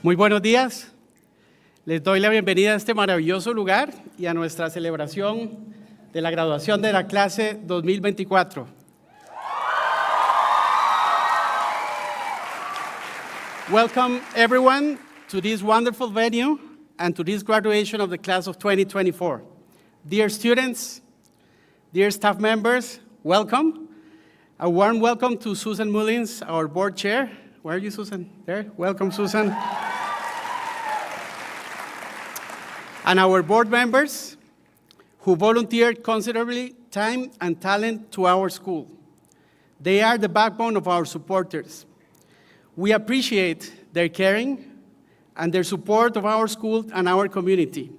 Muy buenos días. Les doy la bienvenida a este maravilloso lugar y a nuestra celebración de la graduación de la clase 2024. Welcome everyone to this wonderful venue and to this graduation of the class of 2024. Dear students, dear staff members, welcome. A warm welcome to Susan Mullins, our board chair. Where are you, Susan? There. Welcome, Susan. And our board members who volunteered considerably time and talent to our school. They are the backbone of our supporters. We appreciate their caring and their support of our school and our community.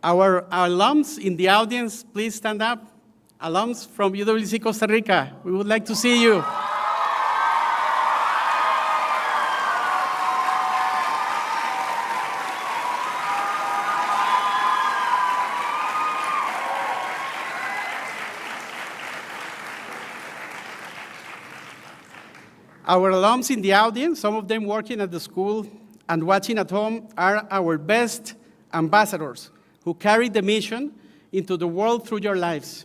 Our alums in the audience, please stand up. Alums from UWC Costa Rica, we would like to see you. Our alums in the audience, some of them working at the school and watching at home, are our best ambassadors who carry the mission into the world through your lives.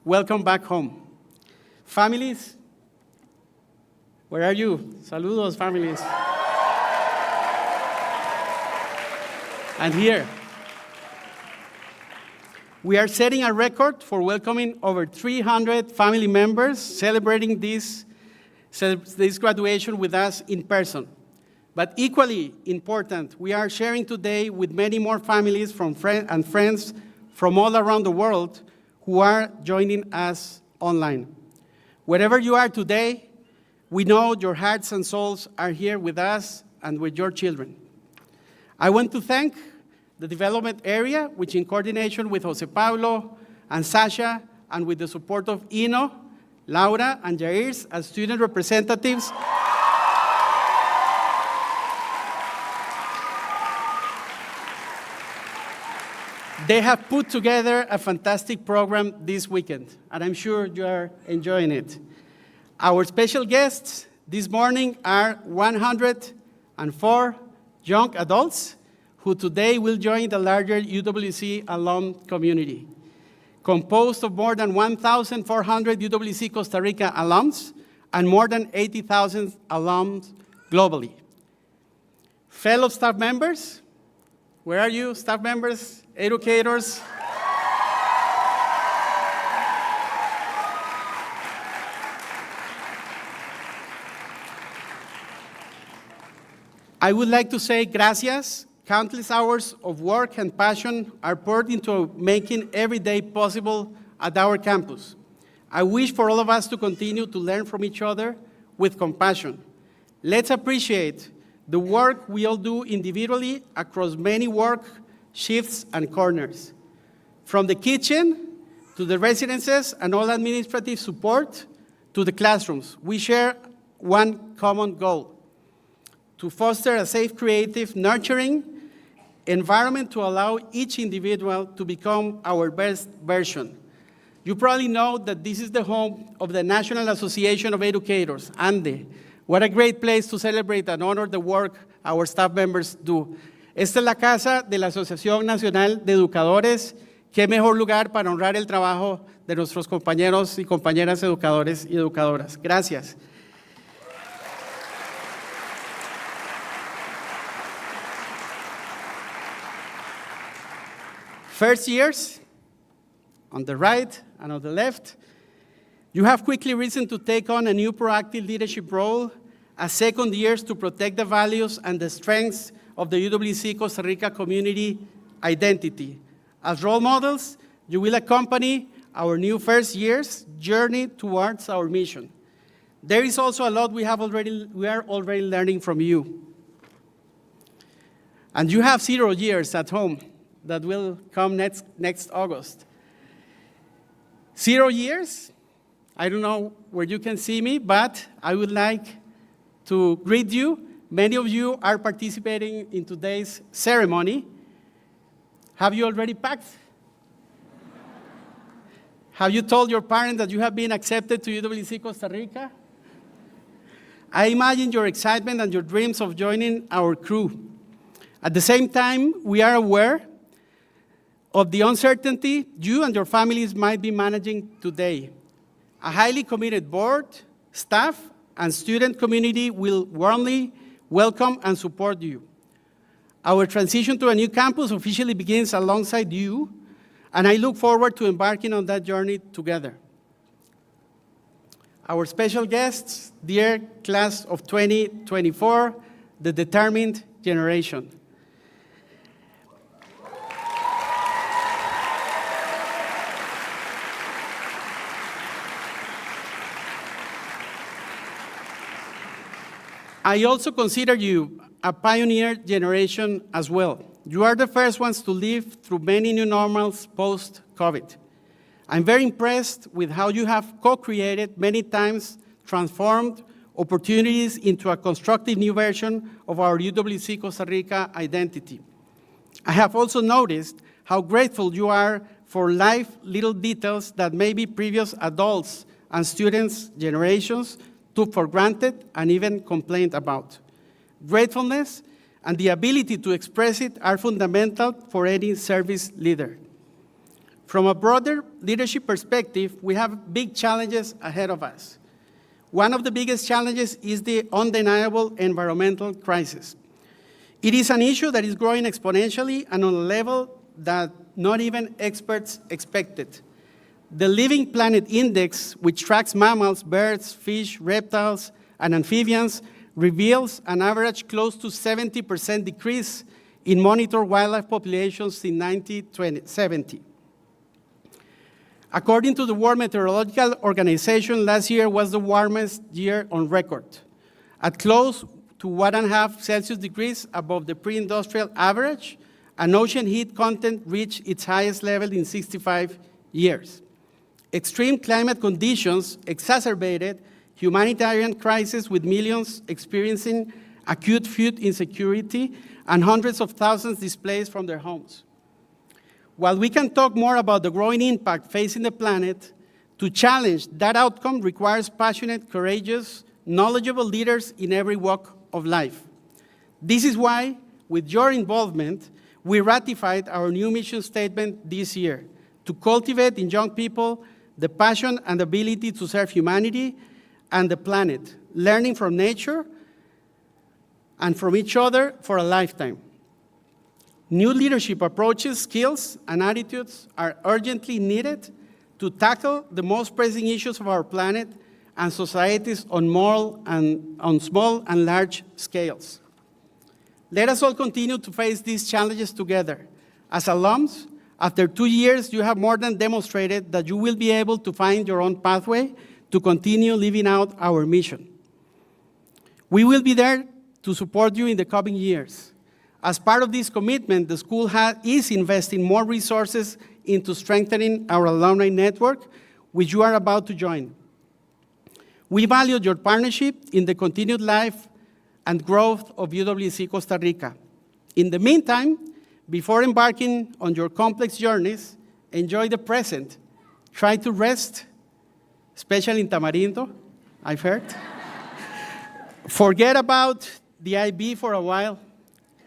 Welcome back home. Families, where are you? Saludos, families. And here, we are setting a record for welcoming over 300 family members celebrating this graduation with us in person. But equally important, we are sharing today with many more families and friends from all around the world who are joining us online. Wherever you are today, we know your hearts and souls are here with us and with your children. I want to thank the development area, which in coordination with Jose Pablo and Sasha, and with the support of Ino, Laura, and Jair as student representatives, they have put together a fantastic program this weekend, and I'm sure you are enjoying it. Our special guests this morning are 104 young adults who today will join the larger UWC alum community, composed of more than 1,400 UWC Costa Rica alums and more than 80,000 alums globally. Fellow staff members, where are you, staff members, educators? I would like to say gracias. Countless hours of work and passion are poured into making every day possible at our campus. I wish for all of us to continue to learn from each other with compassion. Let's appreciate the work we all do individually across many work shifts and corners. From the kitchen to the residences and all administrative support to the classrooms, we share one common goal: to foster a safe, creative, nurturing environment to allow each individual to become our best version. You probably know that this is the home of the National Association of Educators, ANDE. What a great place to celebrate and honor the work our staff members do. Esta es la casa de la Asociación Nacional de Educadores. Qué mejor lugar para honrar el trabajo de nuestros compañeros y compañeras educadores y educadoras. Gracias. First years, on the right and on the left, you have quickly risen to take on a new proactive leadership role as second years to protect the values and the strengths of the UWC Costa Rica community identity. As role models, you will accompany our new first year's journey towards our mission. There is also a lot we are already learning from you. And you have 0 years at home that will come next August. 0 years, I don't know where you can see me, but I would like to greet you. Many of you are participating in today's ceremony. Have you already packed? Have you told your parents that you have been accepted to UWC Costa Rica? I imagine your excitement and your dreams of joining our crew. At the same time, we are aware of the uncertainty you and your families might be managing today. A highly committed board, staff, and student community will warmly welcome and support you. Our transition to a new campus officially begins alongside you, and I look forward to embarking on that journey together. Our special guests, dear class of 2024, the determined generation. I also consider you a pioneer generation as well. You are the first ones to live through many new normals post-COVID. I'm very impressed with how you have co-created, many times transformed opportunities into a constructive new version of our UWC Costa Rica identity. I have also noticed how grateful you are for life little details that maybe previous adults and students' generations took for granted and even complained about. Gratefulness and the ability to express it are fundamental for any service leader. From a broader leadership perspective, we have big challenges ahead of us. One of the biggest challenges is the undeniable environmental crisis. It is an issue that is growing exponentially and on a level that not even experts expected. The Living Planet Index, which tracks mammals, birds, fish, reptiles, and amphibians, reveals an average close to 70% decrease in monitored wildlife populations since 1970. According to the World Meteorological Organization, last year was the warmest year on record, at close to 1.5 Celsius degrees above the pre-industrial average, and ocean heat content reached its highest level in 65 years. Extreme climate conditions exacerbated humanitarian crisis with millions experiencing acute food insecurity and hundreds of thousands displaced from their homes. While we can talk more about the growing impact facing the planet, to challenge that outcome requires passionate, courageous, knowledgeable leaders in every walk of life. This is why, with your involvement, we ratified our new mission statement this year, to cultivate in young people the passion and ability to serve humanity and the planet, learning from nature and from each other for a lifetime. New leadership approaches, skills, and attitudes are urgently needed to tackle the most pressing issues of our planet and societies on small and large scales. Let us all continue to face these challenges together. As alums, after 2 years, you have more than demonstrated that you will be able to find your own pathway to continue living out our mission. We will be there to support you in the coming years. As part of this commitment, the school is investing more resources into strengthening our alumni network, which you are about to join. We value your partnership in the continued life and growth of UWC Costa Rica. In the meantime, before embarking on your complex journeys, enjoy the present. Try to rest, especially in Tamarindo, I've heard. Forget about the IB for a while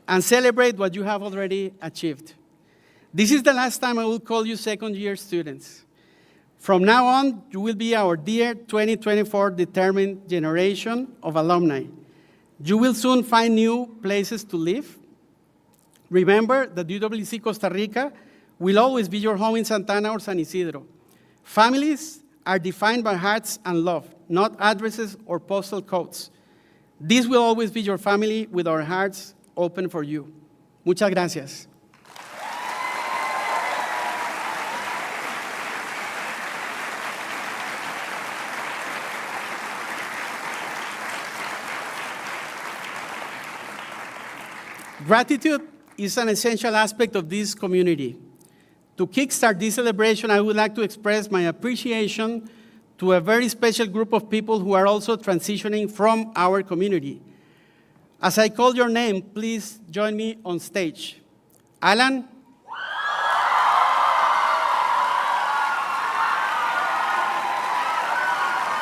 and celebrate what you have already achieved. This is the last time I will call you second-year students. From now on, you will be our dear 2024 determined generation of alumni. You will soon find new places to live. Remember that UWC Costa Rica will always be your home in Santana or San Isidro. Families are defined by hearts and love, not addresses or postal codes. This will always be your family with our hearts open for you. Muchas gracias. Gratitude is an essential aspect of this community. To kickstart this celebration, I would like to express my appreciation to a very special group of people who are also transitioning from our community. As I call your name, please join me on stage. Alan.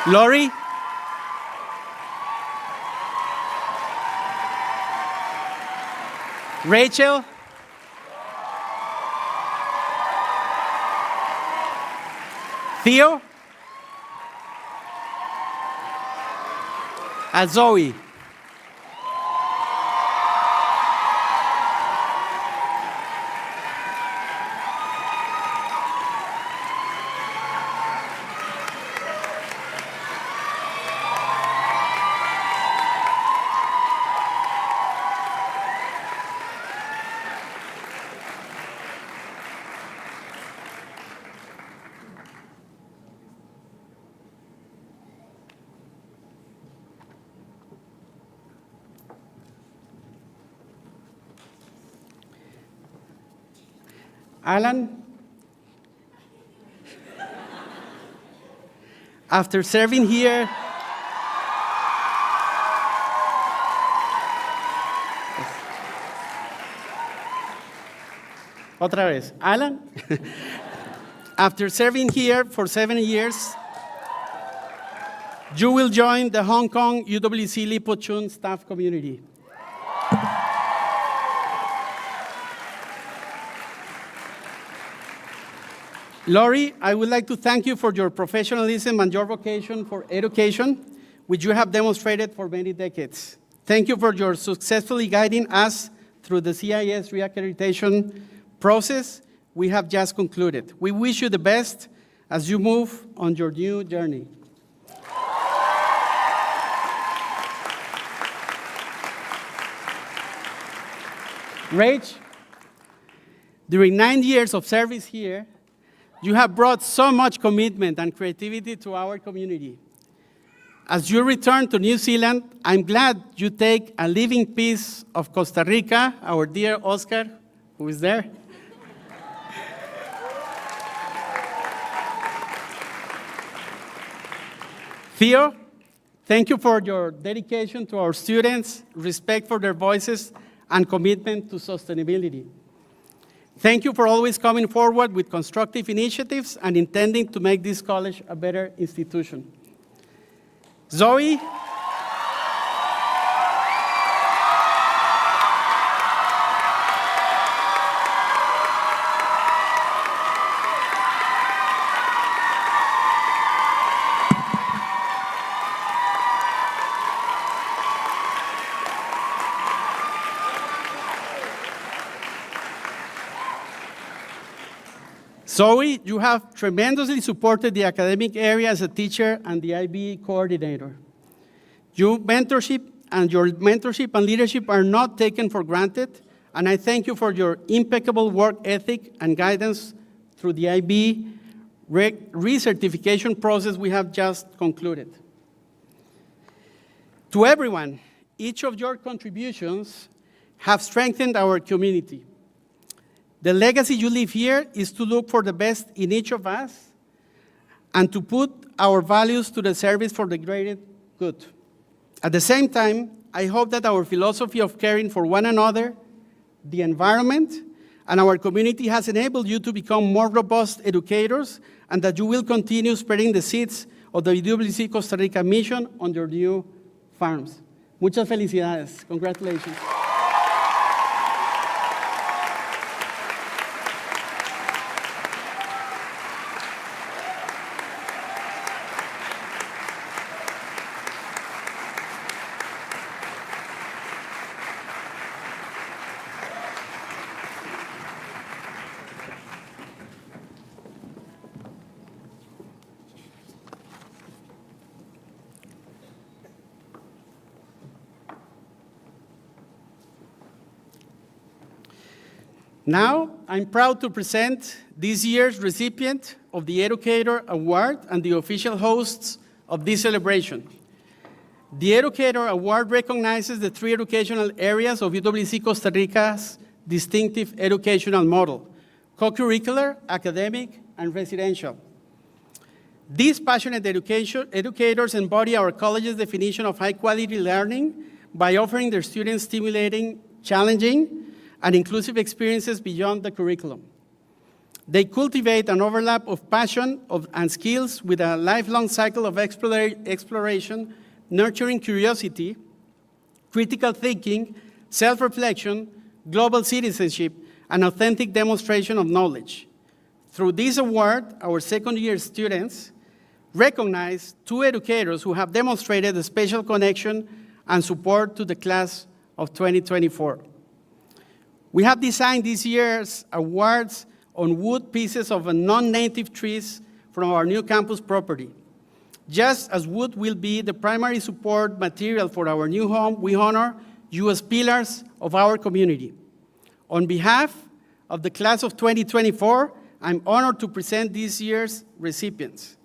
Lori. Rachel. Theo. And Zoe. Alan, after serving here, otra vez, Alan, after serving here for 7 years, you will join the Hong Kong UWC Lipo Chun staff community. Lori, I would like to thank you for your professionalism and your vocation for education, which you have demonstrated for many decades. Thank you for your successfully guiding us through the CIS reaccreditation process we have just concluded. We wish you the best as you move on your new journey. Rach, during 9 years of service here, you have brought so much commitment and creativity to our community. As you return to New Zealand, I'm glad you take a living piece of Costa Rica, our dear Oscar, who is there. Theo, thank you for your dedication to our students, respect for their voices, and commitment to sustainability. Thank you for always coming forward with constructive initiatives and intending to make this college a better institution. Zoe, Zoe, you have tremendously supported the academic area as a teacher and the IB coordinator. Your mentorship and leadership are not taken for granted, and I thank you for your impeccable work ethic and guidance through the IB recertification process we have just concluded. To everyone, each of your contributions have strengthened our community. The legacy you leave here is to look for the best in each of us and to put our values to the service for the greater good. At the same time, I hope that our philosophy of caring for one another, the environment, and our community has enabled you to become more robust educators and that you will continue spreading the seeds of the UWC Costa Rica mission on your new farms. Muchas felicidades. Congratulations. Now, I'm proud to present this year's recipient of the Educator Award and the official hosts of this celebration. The Educator Award recognizes the 3 educational areas of UWC Costa Rica's distinctive educational model: co-curricular, academic, and residential. These passionate educators embody our college's definition of high-quality learning by offering their students stimulating, challenging, and inclusive experiences beyond the curriculum. They cultivate an overlap of passion and skills with a lifelong cycle of exploration, nurturing curiosity, critical thinking, self-reflection, global citizenship, and authentic demonstration of knowledge. Through this award, our second-year students recognize two educators who have demonstrated a special connection and support to the class of 2024. We have designed this year's awards on wood pieces of non-native trees from our new campus property. Just as wood will be the primary support material for our new home, we honor you as pillars of our community. On behalf of the class of 2024, I'm honored to present this year's recipients.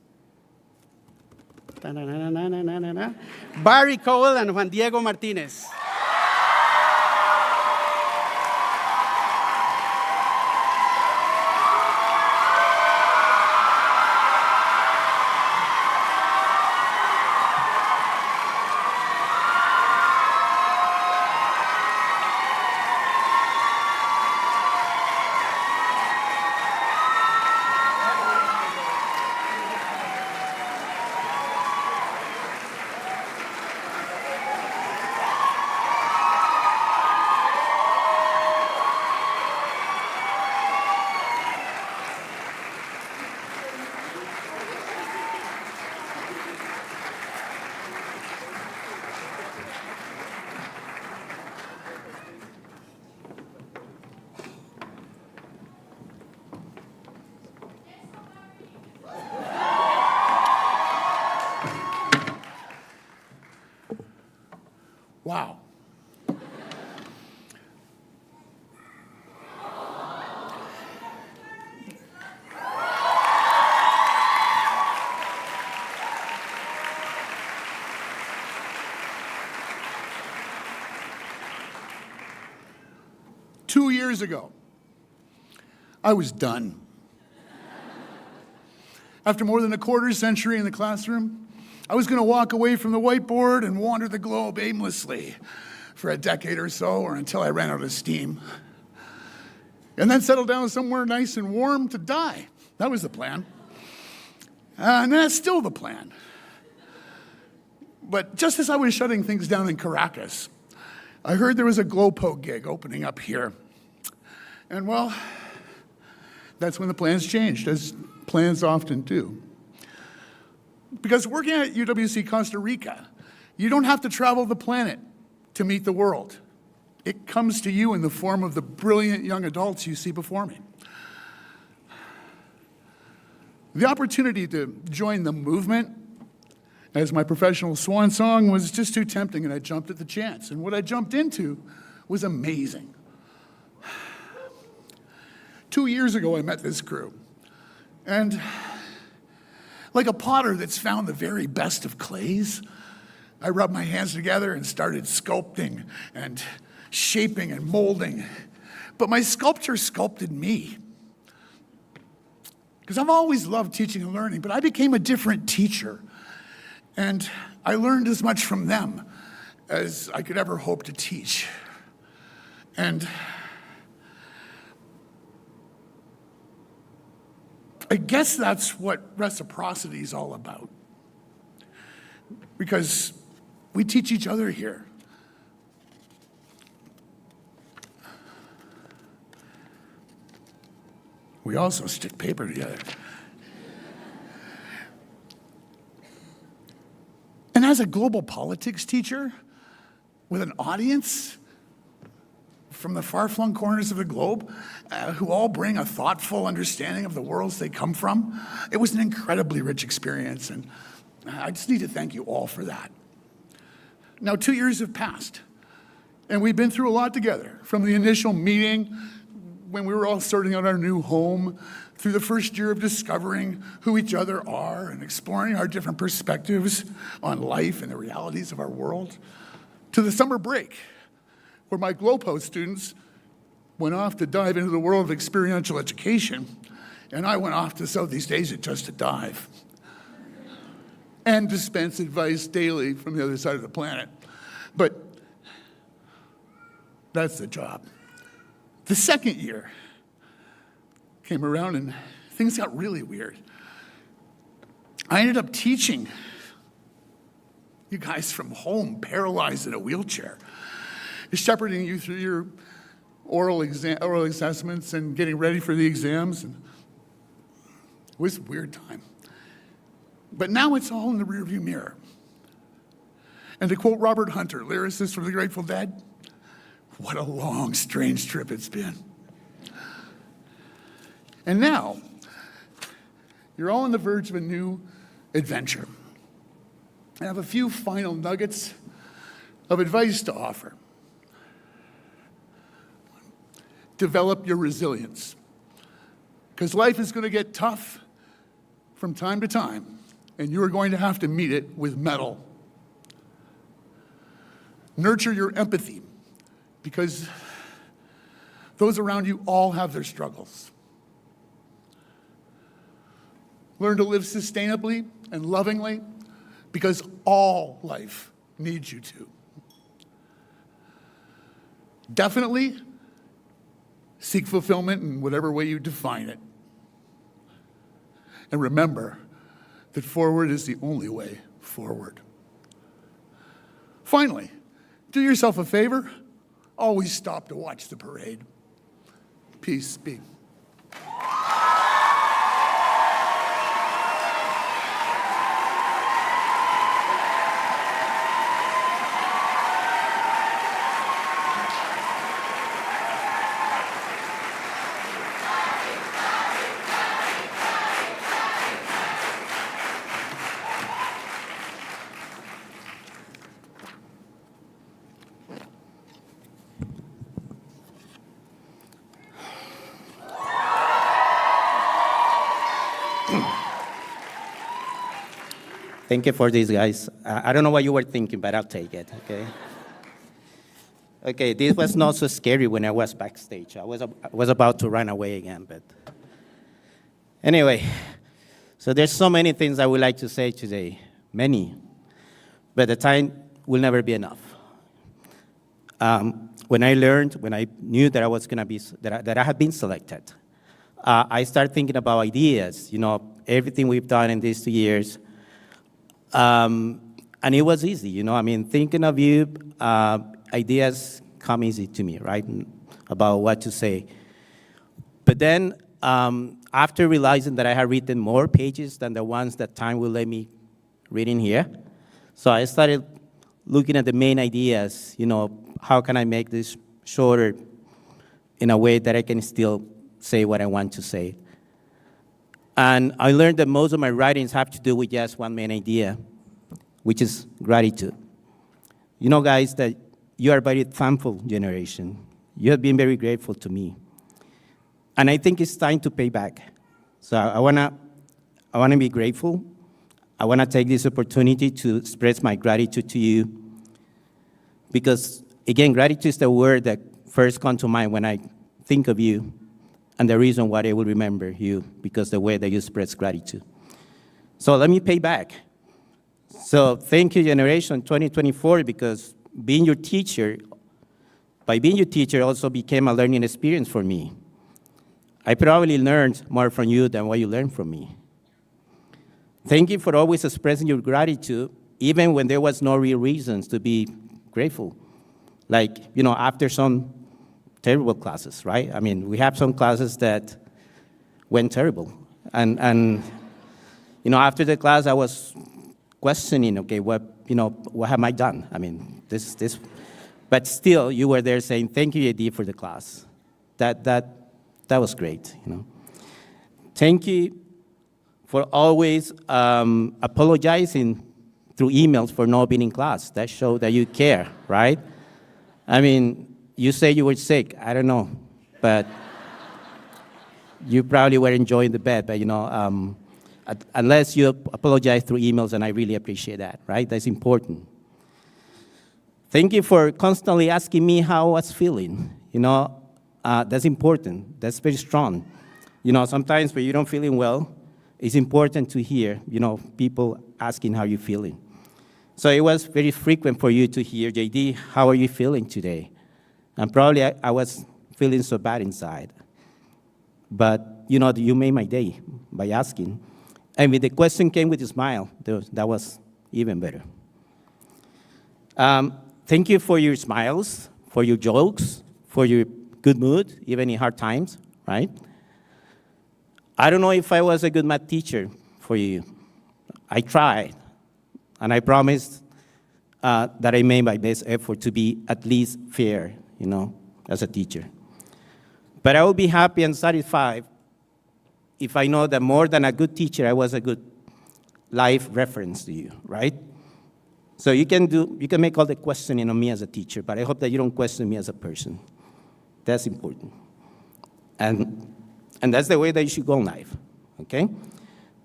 Barry Cole and Juan Diego Martinez. Wow. Two years ago, I was done. After more than a quarter century in the classroom, I was going to walk away from the whiteboard and wander the globe aimlessly for a decade or so, or until I ran out of steam. And then settle down somewhere nice and warm to die. That was the plan. And that's still the plan. But just as I was shutting things down in Caracas, I heard there was a GLOPO gig opening up here. And well, that's when the plans changed, as plans often do. Because working at UWC Costa Rica, you don't have to travel the planet to meet the world. It comes to you in the form of the brilliant young adults you see before me. The opportunity to join the movement as my professional swan song was just too tempting, and I jumped at the chance. And what I jumped into was amazing. 2 years ago, I met this crew. And like a potter that's found the very best of clays, I rubbed my hands together and started sculpting and shaping and molding. But my sculpture sculpted me. Because I've always loved teaching and learning, but I became a different teacher. And I learned as much from them as I could ever hope to teach. And I guess that's what reciprocity is all about. Because we teach each other here. We also stick paper together. And as a global politics teacher with an audience from the far-flung corners of the globe, who all bring a thoughtful understanding of the worlds they come from, it was an incredibly rich experience, and I just need to thank you all for that. Now, 2 years have passed, and we've been through a lot together, from the initial meeting when we were all starting out our new home, through the first year of discovering who each other are and exploring our different perspectives on life and the realities of our world, to the summer break, where my GLOPO students went off to dive into the world of experiential education, and I went off to Southeast Asia just to dive and dispense advice daily from the other side of the planet. But that's the job. The second year came around and things got really weird. I ended up teaching you guys from home, paralyzed in a wheelchair, shepherding you through your oral assessments and getting ready for the exams. And it was a weird time. But now it's all in the rearview mirror. And to quote Robert Hunter, lyricist from the Grateful Dead, what a long, strange trip it's been. And now, you're all on the verge of a new adventure. I have a few final nuggets of advice to offer. Develop your resilience, because life is going to get tough from time to time, and you are going to have to meet it with mettle. Nurture your empathy, because those around you all have their struggles. Learn to live sustainably and lovingly, because all life needs you to. Definitely seek fulfillment in whatever way you define it. And remember that forward is the only way forward. Finally, do yourself a favor. Always stop to watch the parade. Peace be. Thank you for this, guys. I don't know what you were thinking, but I'll take it, okay? Okay, this was not so scary when I was backstage. I was about to run away again, but anyway, so there's so many things I would like to say today, many, but the time will never be enough. When I knew that I was gonna be, that I had been selected, I started thinking about ideas, everything we've done in these 2 years. And it was easy, I mean, thinking of you, ideas come easy to me, right, about what to say. But then, after realizing that I had written more pages than the ones that time will let me read in here, so I started looking at the main ideas, how can I make this shorter in a way that I can still say what I want to say. And I learned that most of my writings have to do with just one main idea, which is gratitude. Guys, that you are a very thankful generation. You have been very grateful to me. And I think it's time to pay back. So I wanna be grateful. I wanna take this opportunity to express my gratitude to you. Because, again, gratitude is the word that first comes to mind when I think of you. And the reason why I will remember you, because the way that you express gratitude. So let me pay back. So thank you, Generation 2024, because by being your teacher also became a learning experience for me. I probably learned more from you than what you learned from me. Thank you for always expressing your gratitude, even when there was no real reasons to be grateful. Like, after some terrible classes, right? I mean, we have some classes that went terrible. And after the class, I was questioning, okay, what have I done? I mean, this, but still, you were there saying, thank you, AD, for the class. That was great, Thank you for always apologizing through emails for not being in class. That showed that you care, right? I mean, you say you were sick, I don't know, but you probably were enjoying the bed, but unless you apologize through emails, and I really appreciate that, right? That's important. Thank you for constantly asking me how I was feeling, that's important, that's very strong. Sometimes when you don't feeling well, it's important to hear, people asking how you're feeling. So it was very frequent for you to hear, JD, how are you feeling today? And probably I was feeling so bad inside. But, you made my day by asking. And when the question came with a smile, that was even better. Thank you for your smiles, for your jokes, for your good mood, even in hard times, right? I don't know if I was a good math teacher for you. I tried, and I promised that I made my best effort to be at least fair, as a teacher. But I will be happy and satisfied if I know that more than a good teacher, I was a good life reference to you, right? So you can make all the questioning on me as a teacher, but I hope that you don't question me as a person. That's important. And that's the way that you should go in life, okay?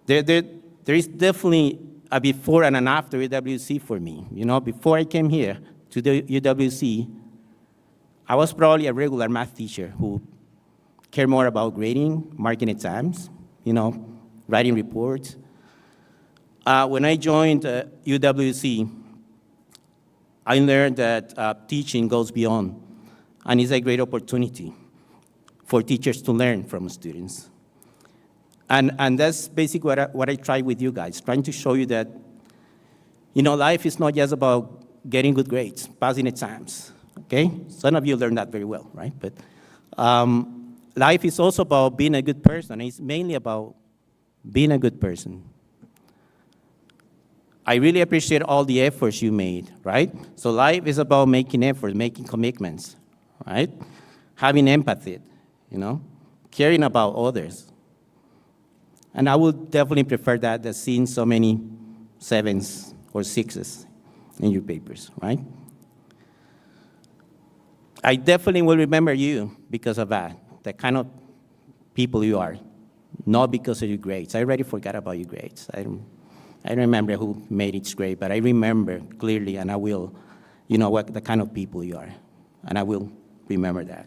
There is definitely a before and an after UWC for me. Before I came here to the UWC, I was probably a regular math teacher who cared more about grading, marking exams, writing reports. When I joined UWC, I learned that teaching goes beyond, and it's a great opportunity for teachers to learn from students. And that's basically what I try with you guys, trying to show you that, life is not just about getting good grades, passing exams, okay? Some of you learned that very well, right? But life is also about being a good person. It's mainly about being a good person. I really appreciate all the efforts you made, right? So life is about making efforts, making commitments, right? Having empathy, caring about others. And I would definitely prefer that than seeing so many 7s or 6s in your papers, right? I definitely will remember you because of that, the kind of people you are, not because of your grades. I already forgot about your grades. I don't remember who made each grade, but I remember clearly, and I will, what the kind of people you are, and I will remember that.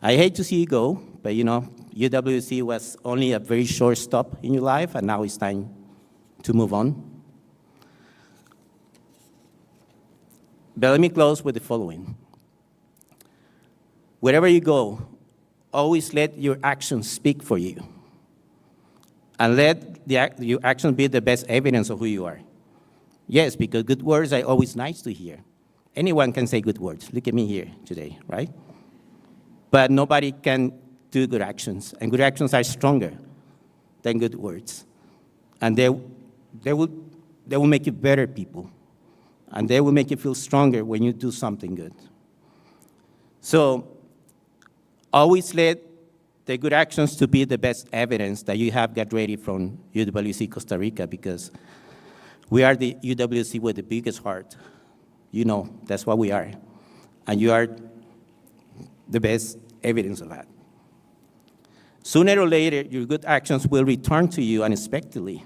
I hate to see you go, but UWC was only a very short stop in your life, and now it's time to move on. But let me close with the following. Wherever you go, always let your actions speak for you. And let your actions be the best evidence of who you are. Yes, because good words are always nice to hear. Anyone can say good words. Look at me here today, right? But nobody can do good actions. And good actions are stronger than good words. And they will make you better people. And they will make you feel stronger when you do something good. So always let the good actions to be the best evidence that you have got ready from UWC Costa Rica, because we are the UWC with the biggest heart. That's what we are. And you are the best evidence of that. Sooner or later, your good actions will return to you unexpectedly.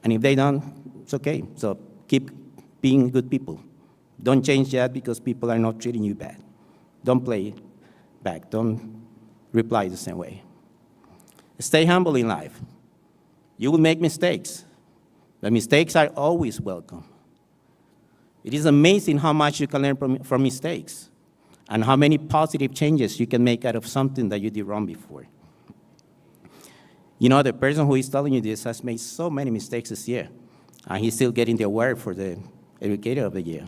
And if they don't, it's okay. So keep being good people. Don't change that because people are not treating you bad. Don't play back. Don't reply the same way. Stay humble in life. You will make mistakes, but mistakes are always welcome. It is amazing how much you can learn from mistakes and how many positive changes you can make out of something that you did wrong before. The person who is telling you this has made so many mistakes this year, and he's still getting the award for the Educator of the Year.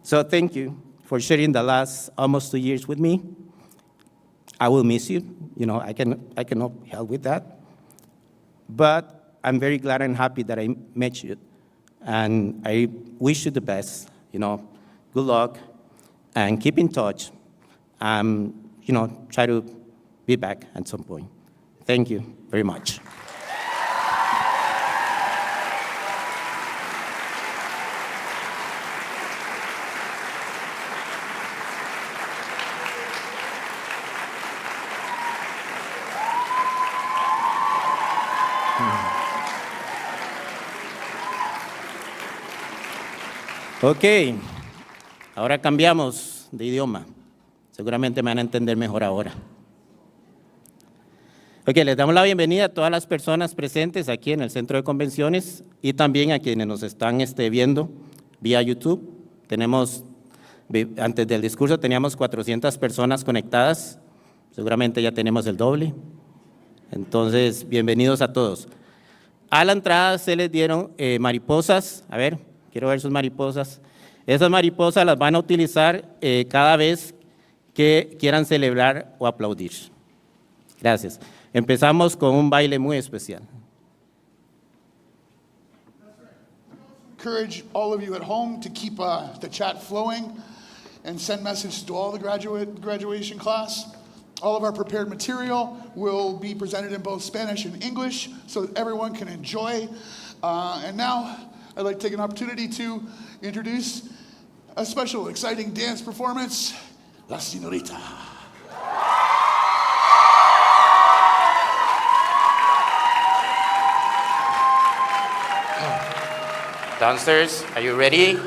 So thank you for sharing the last almost 2 years with me. I will miss you. I cannot help with that. But I'm very glad and happy that I met you. And I wish you the best. Good luck, and keep in touch. Try to be back at some point. Thank you very much. Ok, ahora cambiamos de idioma. Seguramente me van a entender mejor ahora. Ok, les damos la bienvenida a todas las personas presentes aquí en el Centro de Convenciones y también a quienes nos están viendo vía YouTube. Antes del discurso teníamos 400 personas conectadas. Seguramente ya tenemos el doble. Entonces, bienvenidos a todos. A la entrada se les dieron mariposas. A ver, quiero ver sus mariposas. Esas mariposas las van a utilizar cada vez que quieran celebrar o aplaudir. Gracias. Empezamos con un baile muy especial. Encourage all of you at home to keep the chat flowing and send messages to all the graduation class. All of our prepared material will be presented in both Spanish and English so that everyone can enjoy. And now I'd like to take an opportunity to introduce a special, exciting dance performance, La Señorita. Dancers, are you ready?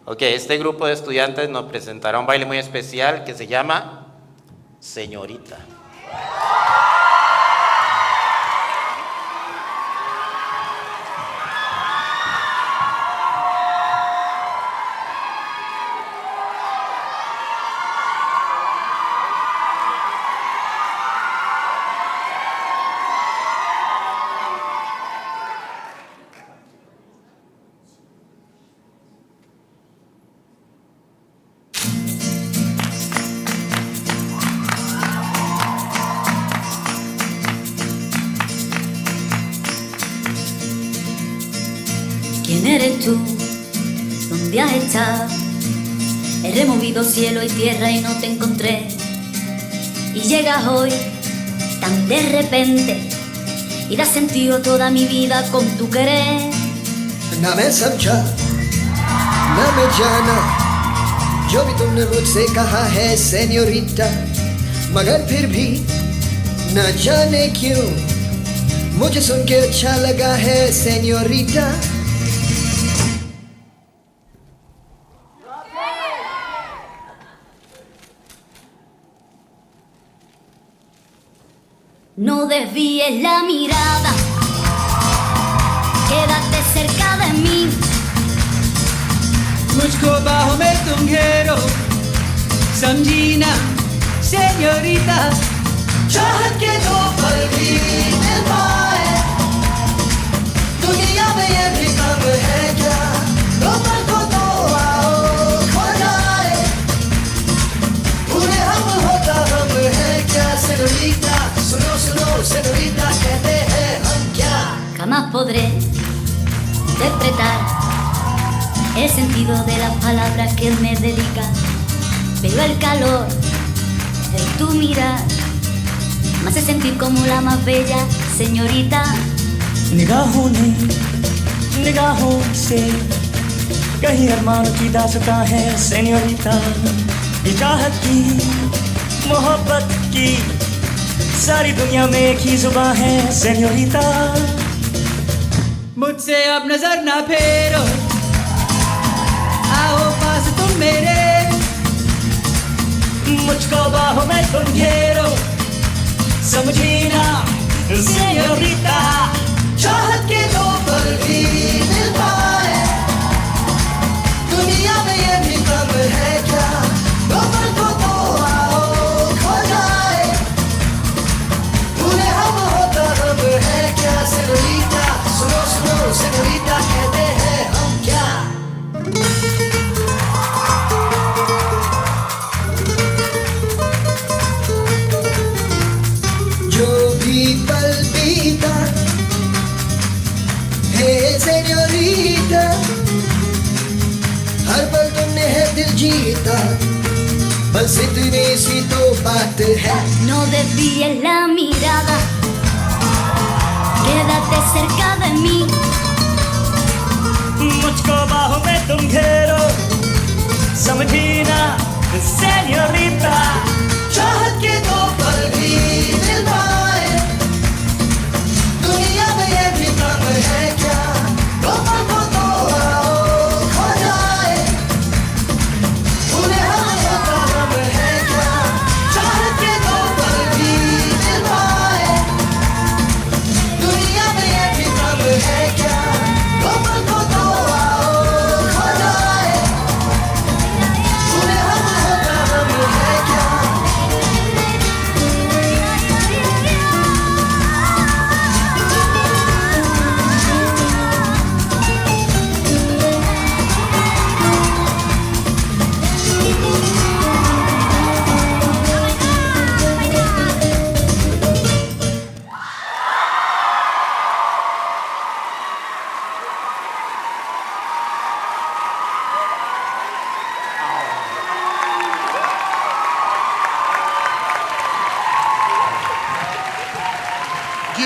Ok, este grupo de estudiantes nos presentará un baile muy especial que se llama Señorita. ¿Quién eres tú? ¿Dónde has estado? He removido cielo y tierra y no te encontré. Y llegas hoy tan de repente y das sentido toda mi vida con tu querer. ना मैं समझा ना मैं जाना जो भी तुमने मुझसे कहा है सेन्योरिटा, मगर फिर भी ना जाने क्यों मुझे सुन के अच्छा लगा है senorita. No desvíes la mirada, quédate cerca de mí. मुझको बाहों में तुम घेरो, समझी ना सेन्योरिटा. चाहत के दो पल भी मिल पाए, दुनिया में ये भी कम है क्या, दो पल को तो आओ खो जाए, पूरे हम होता हम है क्या सेन्योरिटा. सुनो सुनो सेन्योरिटा कहते हैं हम क्या. Jamás podré interpretar el sentido de las palabras que él me dedica, pero el calor de tu mirar me hace sentir como la más bella señorita. निगाहों ने निगाहों से कहीं अरमान की दास्तां है सेन्योरिटा. ये चाहत की मोहब्बत की सारी दुनिया में एक ही जुबान है सेन्योरिटा. मुझसे अब नजर ना फेरो, आओ पास तुम मेरे, मुझको बाहों में तुम घेरो, समझी ना सेन्योरिटा. चाहत के दो पल भी मिल पाए, दुनिया में ये भी कम है क्या, दो पल को तो आओ खो जाए, पूरे हम होता हम है क्या सेन्योरिटा. सुनो सुनो सेन्योरिटा कहते हैं हम क्या. जो भी पल बीता है सेन्योरिटा, हर पल तुमने है दिल जीता, बस इतनी सी तो बात है. No desvíes la mirada, quédate cerca de mí. मुझको बाहों में तुम घेरो, समझी ना सेन्योरिटा. चाहत के दो पल भी मिल पाए, दुनिया में ये भी कम है क्या, दो पल को तो आओ खो जाए, पूरे हम होता हम है क्या. चाहत के दो पल भी मिल पाए, दुनिया में ये भी कम है क्या, दो पल को तो आओ खो जाए, पूरे हम होता हम है क्या.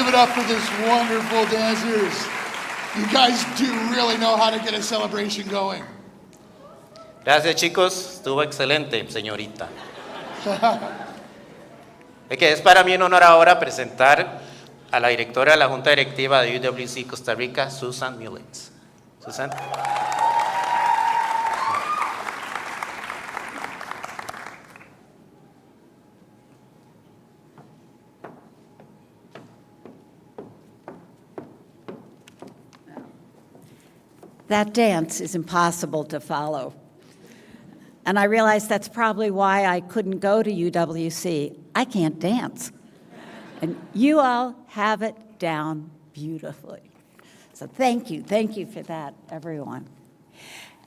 Give it up for this wonderful dancers. You guys do really know how to get a celebration going. Gracias, chicos. Estuvo excelente, señorita. Es para mí un honor ahora presentar a la directora de la Junta Directiva de UWC Costa Rica, Susan Mullins. Susan. That dance is impossible to follow. And I realize that's probably why I couldn't go to UWC. I can't dance. And you all have it down beautifully. So thank you for that, everyone.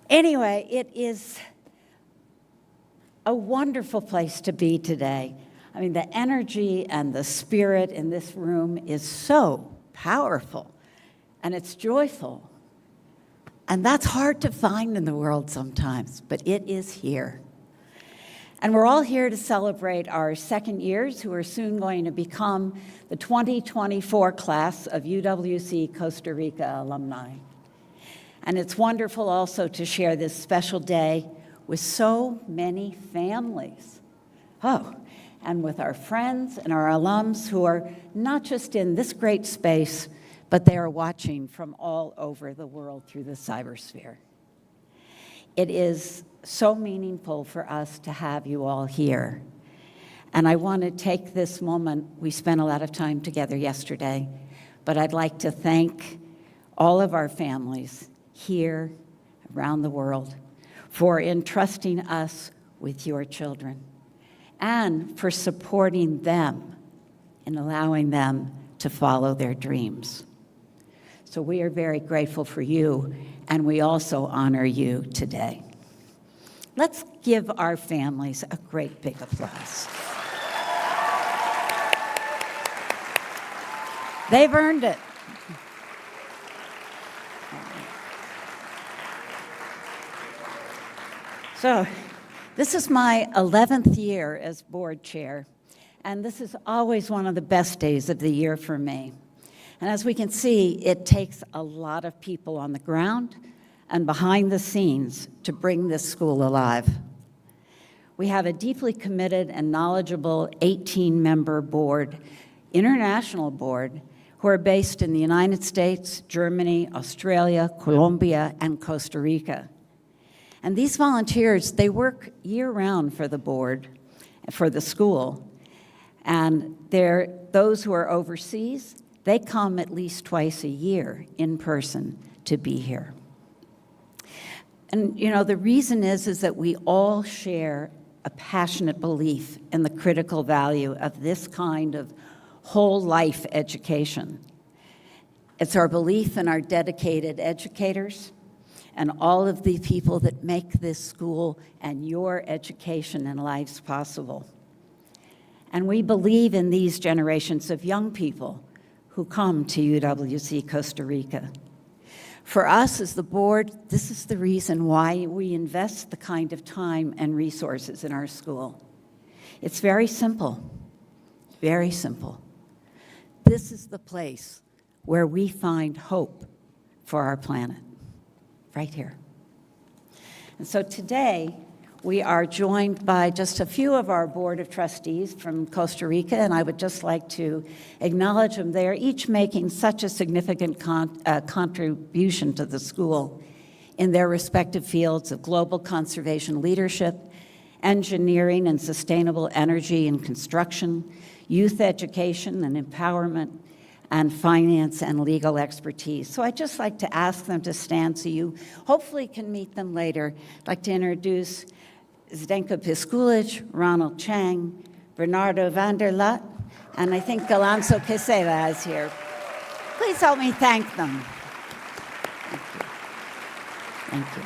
Anyway, it is a wonderful place to be today. I mean, the energy and the spirit in this room is so powerful, and it's joyful. And that's hard to find in the world sometimes, but it is here. And we're all here to celebrate our second years who are soon going to become the 2024 class of UWC Costa Rica alumni. And it's wonderful also to share this special day with so many families. Oh, and with our friends and our alums who are not just in this great space, but they are watching from all over the world through the cybersphere. It is so meaningful for us to have you all here. And I want to take this moment. We spent a lot of time together yesterday, but I'd like to thank all of our families here around the world for entrusting us with your children and for supporting them and allowing them to follow their dreams. So we are very grateful for you, and we also honor you today. Let's give our families a great big applause. They've earned it. So this is my 11th year as board chair, and this is always one of the best days of the year for me. And as we can see, it takes a lot of people on the ground and behind the scenes to bring this school alive. We have a deeply committed and knowledgeable 18-member board, international board, who are based in the United States, Germany, Australia, Colombia, and Costa Rica. And these volunteers, they work year-round for the board, for the school. And those who are overseas, they come at least twice a year in person to be here. And, you know, the reason is that we all share a passionate belief in the critical value of this kind of whole life education. It's our belief in our dedicated educators and all of the people that make this school and your education and lives possible. And we believe in these generations of young people who come to UWC Costa Rica. For us as the board, this is the reason why we invest the kind of time and resources in our school. It's very simple, very simple. This is the place where we find hope for our planet, right here. And so today, we are joined by just a few of our Board of Trustees from Costa Rica, and I would just like to acknowledge them. They are each making such a significant contribution to the school in their respective fields of global conservation leadership, engineering and sustainable energy and construction, youth education and empowerment, and finance and legal expertise. So I'd just like to ask them to stand so you hopefully can meet them later. I'd like to introduce Zdenko Piskulic, Ronald Chang, Bernardo van der Lat, and I think Galanzo Quesada is here. Please help me thank them. Thank you. Thank you.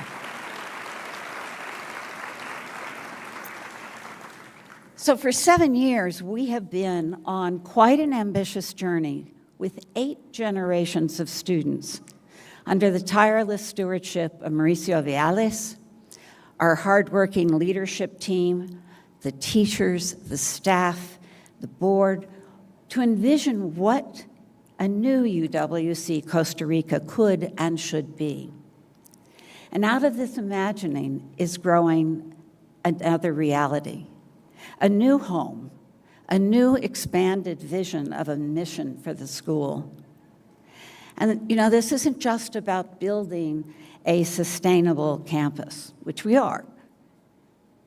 So for 7 years, we have been on quite an ambitious journey with 8 generations of students under the tireless stewardship of Mauricio Viales, our hardworking leadership team, the teachers, the staff, the board, to envision what a new UWC Costa Rica could and should be. And out of this imagining is growing another reality, a new home, a new expanded vision of a mission for the school. And this isn't just about building a sustainable campus, which we are,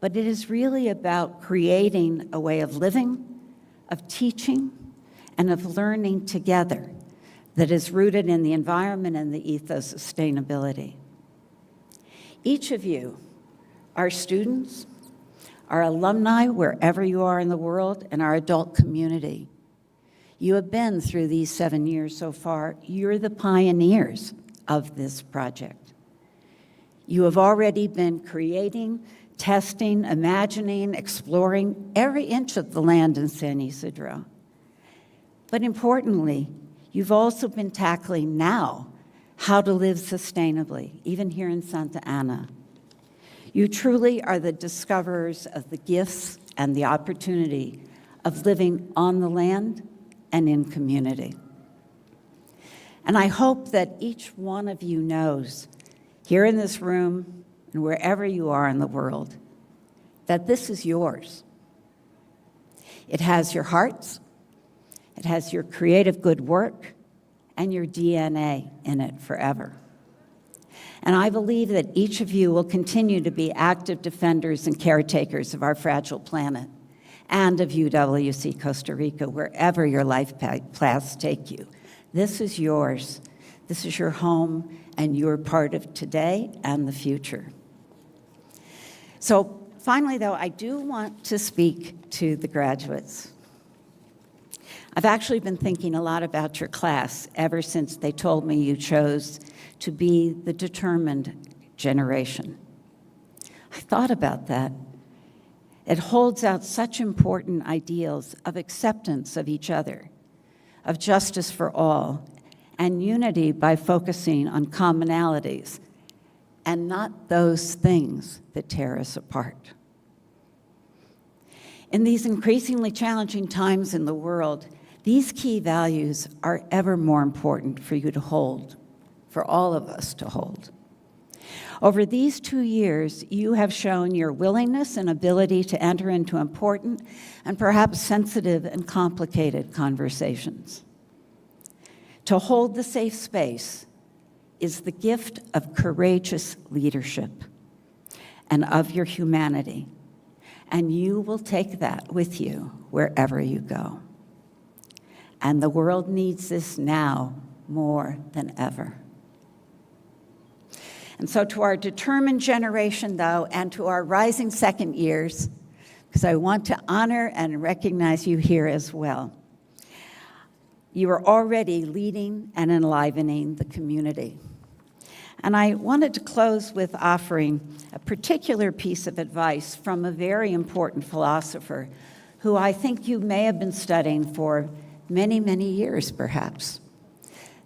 but it is really about creating a way of living, of teaching, and of learning together that is rooted in the environment and the ethos of sustainability. Each of you, our students, our alumni, wherever you are in the world, and our adult community, you have been through these 7 years so far. You're the pioneers of this project. You have already been creating, testing, imagining, exploring every inch of the land in San Isidro. But importantly, you've also been tackling now how to live sustainably, even here in Santa Ana. You truly are the discoverers of the gifts and the opportunity of living on the land and in community. And I hope that each one of you knows, here in this room and wherever you are in the world, that this is yours. It has your hearts, it has your creative good work, and your DNA in it forever. And I believe that each of you will continue to be active defenders and caretakers of our fragile planet and of UWC Costa Rica, wherever your life paths take you. This is yours. This is your home, and you're part of today and the future. So finally, though, I do want to speak to the graduates. I've actually been thinking a lot about your class ever since they told me you chose to be the determined generation. I thought about that. It holds out such important ideals of acceptance of each other, of justice for all, and unity by focusing on commonalities and not those things that tear us apart. In these increasingly challenging times in the world, these key values are ever more important for you to hold, for all of us to hold. Over these 2 years, you have shown your willingness and ability to enter into important and perhaps sensitive and complicated conversations. To hold the safe space is the gift of courageous leadership and of your humanity, and you will take that with you wherever you go. And the world needs this now more than ever. And so to our determined generation, though, and to our rising second years, because I want to honor and recognize you here as well, you are already leading and enlivening the community. And I wanted to close with offering a particular piece of advice from a very important philosopher who I think you may have been studying for many, many years, perhaps.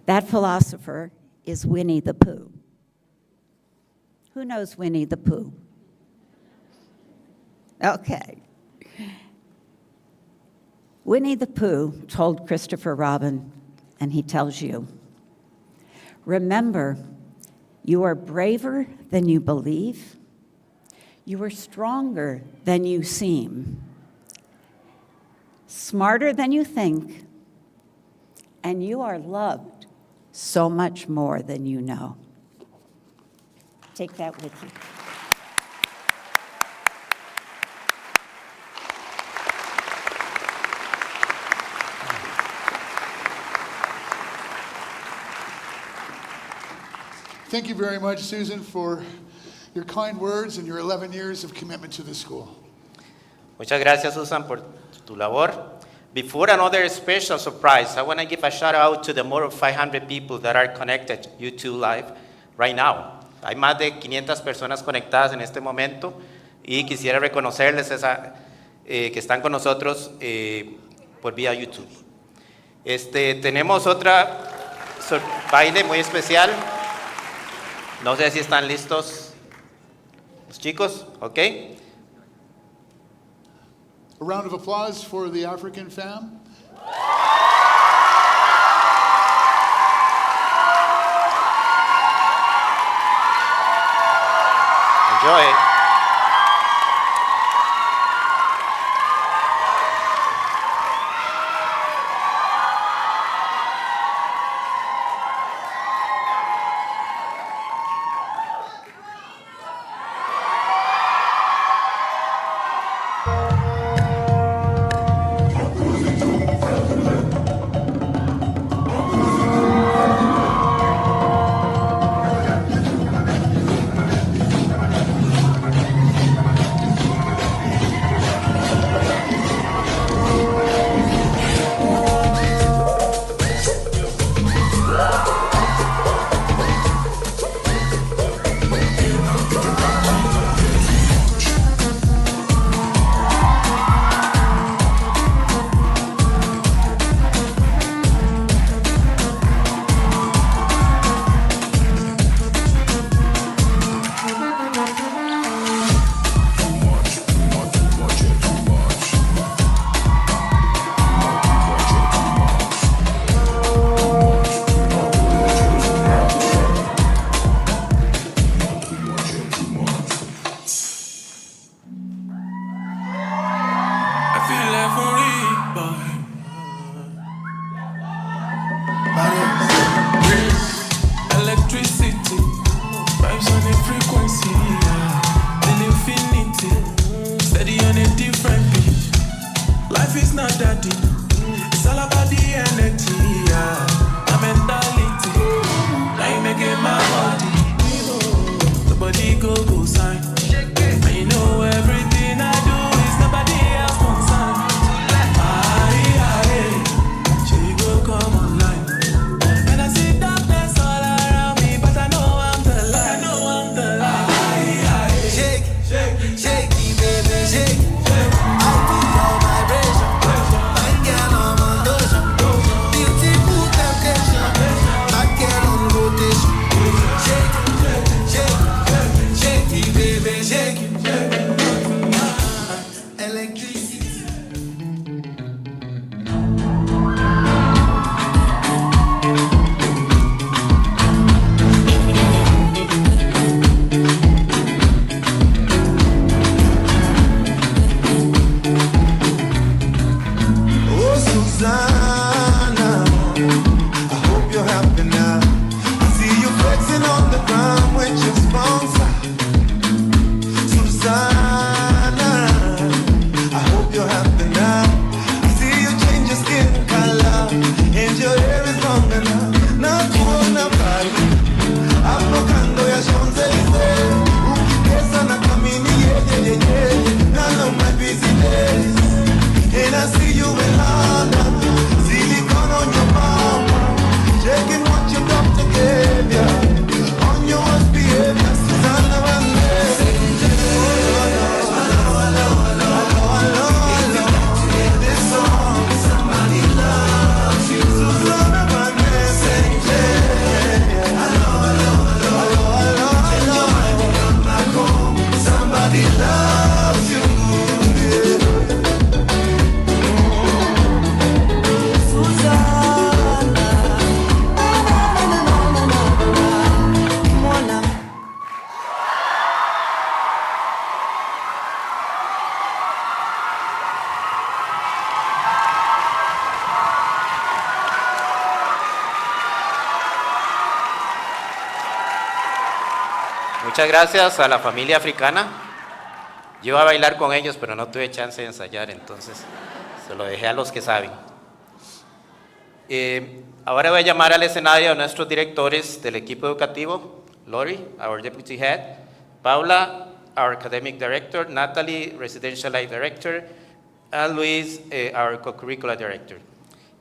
That philosopher is Winnie the Pooh. Who knows Winnie the Pooh? Okay. Winnie the Pooh told Christopher Robin, and he tells you, remember, you are braver than you believe, you are stronger than you seem, smarter than you think, and you are loved so much more than you know. Take that with you. Thank you very much, Susan, for your kind words and your 11 years of commitment to the school. Muchas gracias, Susan, por tu labor. Before another special surprise, I want to give a shout out to the more of 500 people that are connected YouTube Live right now. Hay más de 500 personas conectadas en este momento y quisiera reconocerles que están con nosotros por vía YouTube. Tenemos otra baile muy especial. No sé si están listos los chicos, ¿ok? A round of applause for the African fam. Enjoy. Muchas gracias a la familia africana. Yo iba a bailar con ellos, pero no tuve chance de ensayar, entonces se lo dejé a los que saben. Ahora voy a llamar al escenario a nuestros directores del equipo educativo, Lori, our Deputy Head, Paula, our Academic Director, Natalie, Residential Life Director, and Luis, our Co-Curricular Director,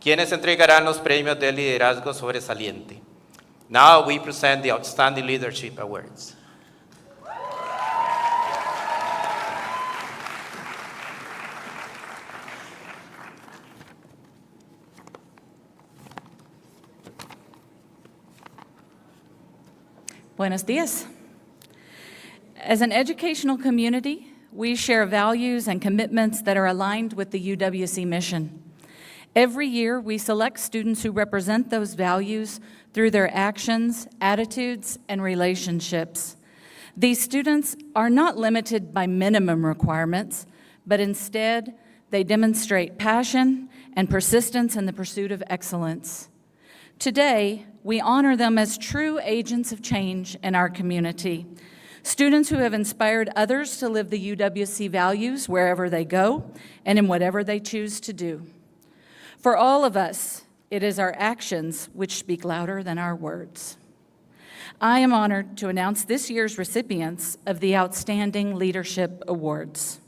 quienes entregarán los premios de liderazgo sobresaliente. Now we present the Outstanding Leadership Awards. Buenos dias. As an educational community, we share values and commitments that are aligned with the UWC mission. Every year, we select students who represent those values through their actions, attitudes, and relationships. These students are not limited by minimum requirements, but instead they demonstrate passion and persistence in the pursuit of excellence. Today, we honor them as true agents of change in our community, students who have inspired others to live the UWC values wherever they go and in whatever they choose to do. For all of us, it is our actions which speak louder than our words. I am honored to announce this year's recipients of the Outstanding Leadership Awards.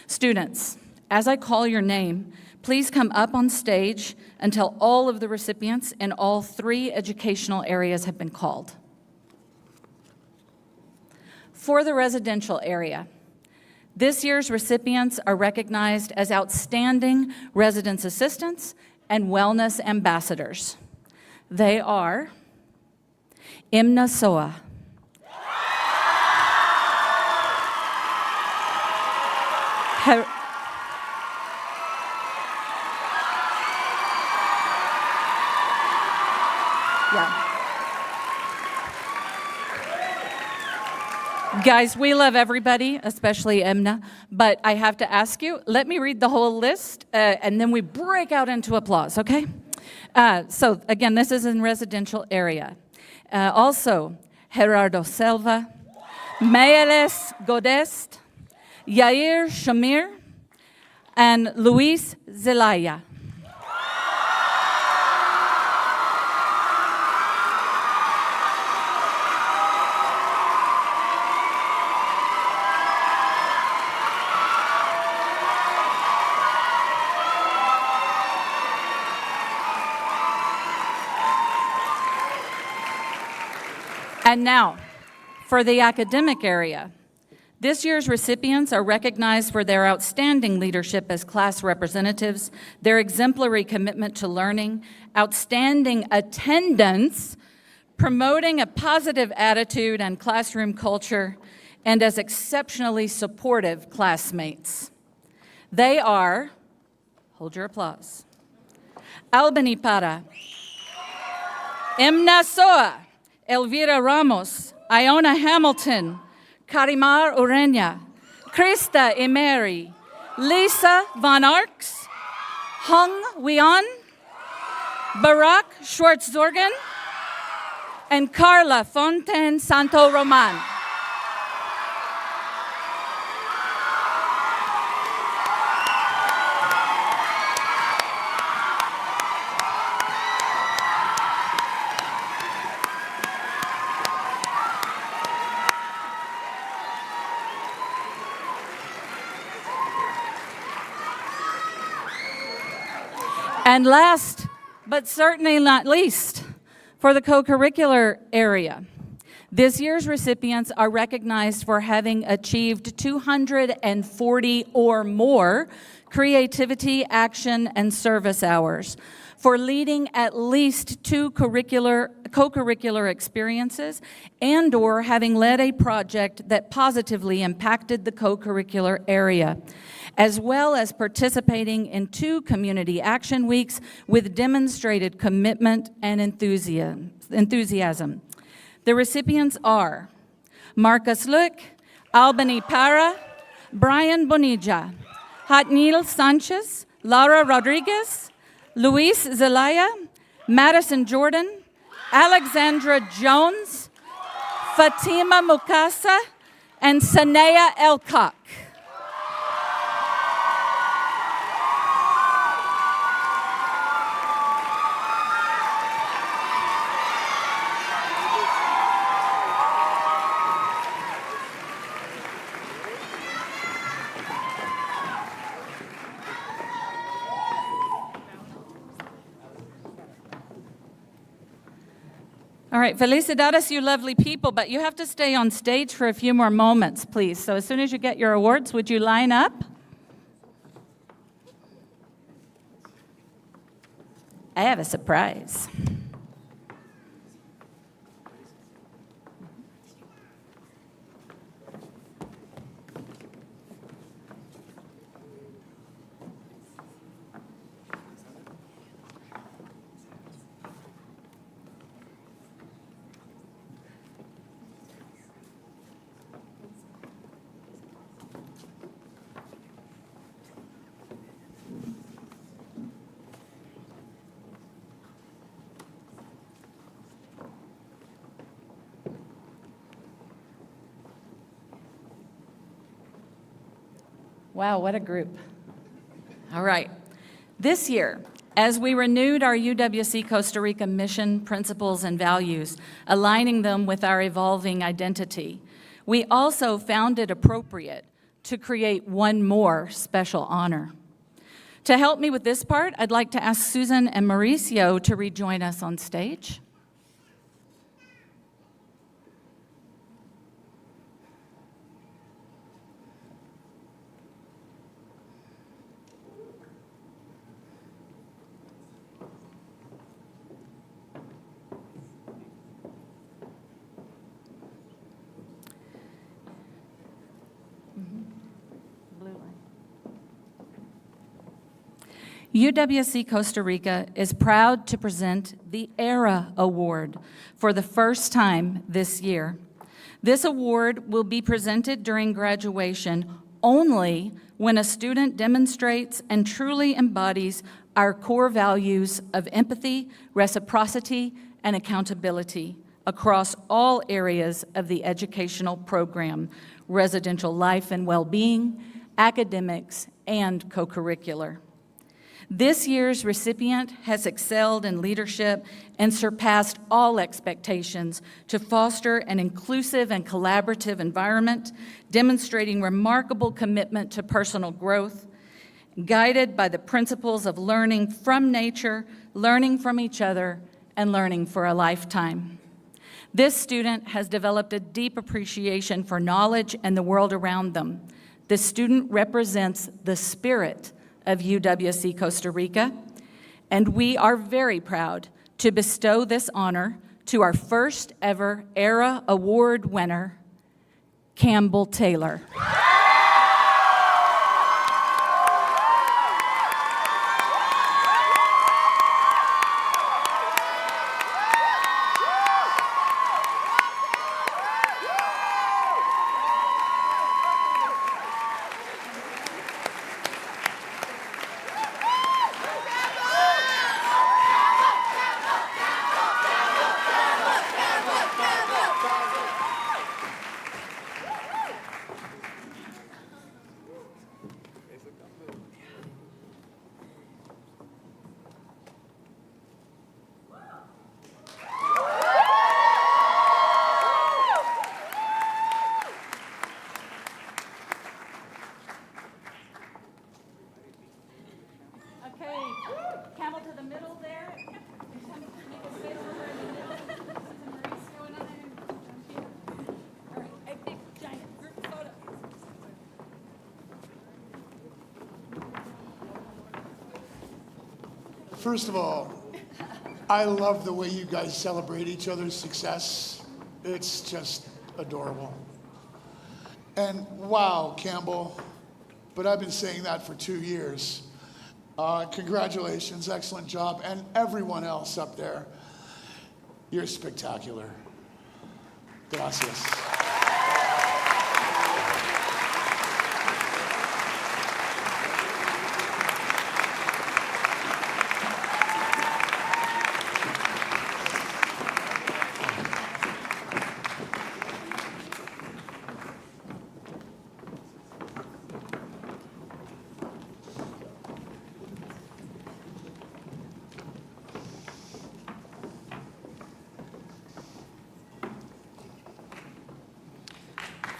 Students, as I call your name, please come up on stage until all of the recipients in all 3 educational areas have been called. For the residential area, this year's recipients are recognized as Outstanding Residence Assistants and Wellness Ambassadors. They are Imna Soa, Guys, we love everybody, especially Emna, but I have to ask you, let me read the whole list, and then we break out into applause, okay? So again, this is in residential area. Also, Gerardo Silva, Maeles Godest, Yair Shamir, and Luis Zelaya. And now, for the academic area. This year's recipients are recognized for their outstanding leadership as class representatives, their exemplary commitment to learning, outstanding attendance, promoting a positive attitude and classroom culture, and as exceptionally supportive classmates. They are, hold your applause, Albany Para, Emna Soa, Elvira Ramos, Iona Hamilton, Karimar Urenya, Krista Emery, Lisa Van Arks, Hung Wian, Barack Schwartz-Zorgen, and Carla Fontaine Santo Roman. And last, but certainly not least, for the co-curricular area. This year's recipients are recognized for having achieved 240 or more creativity, action, and service hours, for leading at least 2 co-curricular experiences, and/or having led a project that positively impacted the co-curricular area, as well as participating in 2 community action weeks with demonstrated commitment and enthusiasm. The recipients are Marcus Luke, Albany Para, Brian Bonilla, Hatnil Sanchez, Laura Rodriguez, Luis Zelaya, Madison Jordan, Alexandra Jones, Fatima Mukasa, and Sanaya Elcock. All right, felicidades, you lovely people, but you have to stay on stage for a few more moments, please. So as soon as you get your awards, would you line up? I have a surprise. Wow, what a group. All right. This year, as we renewed our UWC Costa Rica mission, principles, and values, aligning them with our evolving identity, we also found it appropriate to create one more special honor. To help me with this part, I'd like to ask Susan and Mauricio to rejoin us on stage. UWC Costa Rica is proud to present the ERA Award for the first time this year. This award will be presented during graduation only when a student demonstrates and truly embodies our core values of empathy, reciprocity, and accountability across all areas of the educational program, residential life and well-being, academics, and co-curricular. This year's recipient has excelled in leadership and surpassed all expectations to foster an inclusive and collaborative environment, demonstrating remarkable commitment to personal growth, guided by the principles of learning from nature, learning from each other, and learning for a lifetime. This student has developed a deep appreciation for knowledge and the world around them. This student represents the spirit of UWC Costa Rica, and we are very proud to bestow this honor to our first ever ERA Award winner, Campbell Taylor. Campbell to the middle there. Make a space over in the middle. Mauricio and I here. All right, a big giant group photo. First of all, I love the way you guys celebrate each other's success. It's just adorable. And wow, Campbell, but I've been saying that for 2 years. Congratulations, excellent job. And everyone else up there, you're spectacular. Gracias.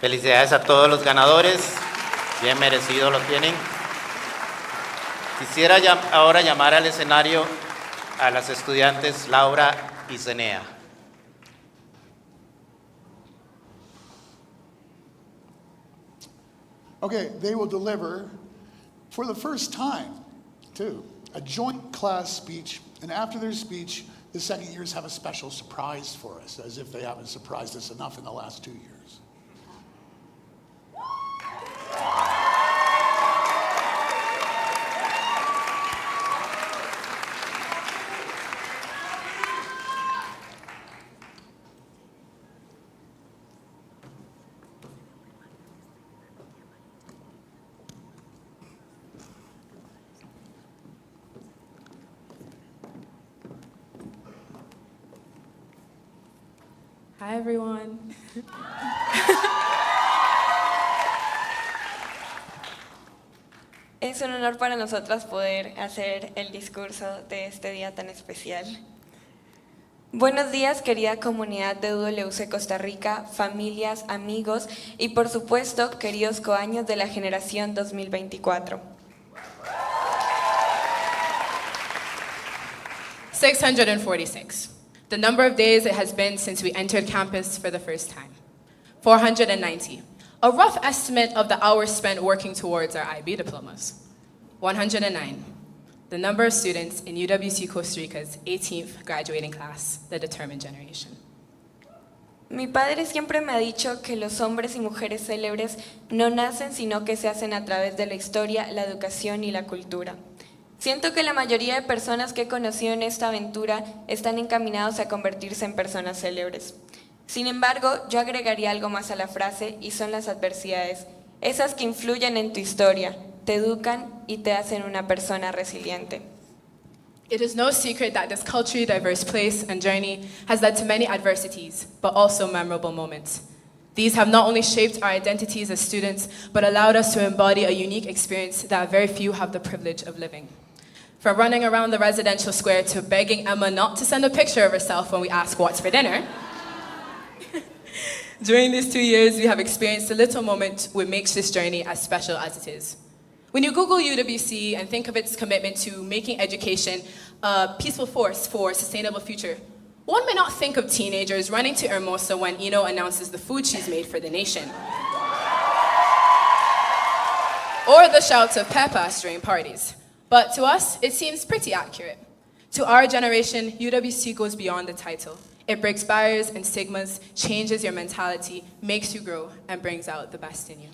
Felicidades a todos los ganadores, bien merecido lo tienen. Quisiera ahora llamar al escenario a las estudiantes Laura y Zenea. Okay, they will deliver, for the first time, too, a joint class speech. And after their speech, the second years have a special surprise for us, as if they haven't surprised us enough in the last 2 years. Hi, everyone. Es un honor para nosotras poder hacer el discurso de este día tan especial. Buenos días, querida comunidad de UWC Costa Rica, familias, amigos y por supuesto, queridos coaños de la generación 2024. 646, the number of days it has been since we entered campus for the first time. 490, a rough estimate of the hours spent working towards our IB diplomas. 109, the number of students in UWC Costa Rica's 18th graduating class, the determined generation. Mi padre siempre me ha dicho que los hombres y mujeres célebres no nacen, sino que se hacen a través de la historia, la educación y la cultura. Siento que la mayoría de personas que he conocido en esta aventura están encaminados a convertirse en personas célebres. Sin embargo, yo agregaría algo más a la frase y son las adversidades, esas que influyen en tu historia, te educan y te hacen una persona resiliente. It is no secret that this culturally diverse place and journey has led to many adversities, but also memorable moments. These have not only shaped our identities as students, but allowed us to embody a unique experience that very few have the privilege of living. From running around the residential square to begging Emma not to send a picture of herself when we ask what's for dinner. During these 2 years, we have experienced a little moment which makes this journey as special as it is. When you Google UWC and think of its commitment to making education a peaceful force for a sustainable future, one may not think of teenagers running to Hermosa when Eno announces the food she's made for the nation. Or the shouts of Pepas during parties. But to us, it seems pretty accurate. To our generation, UWC goes beyond the title. It breaks barriers and stigmas, changes your mentality, makes you grow, and brings out the best in you.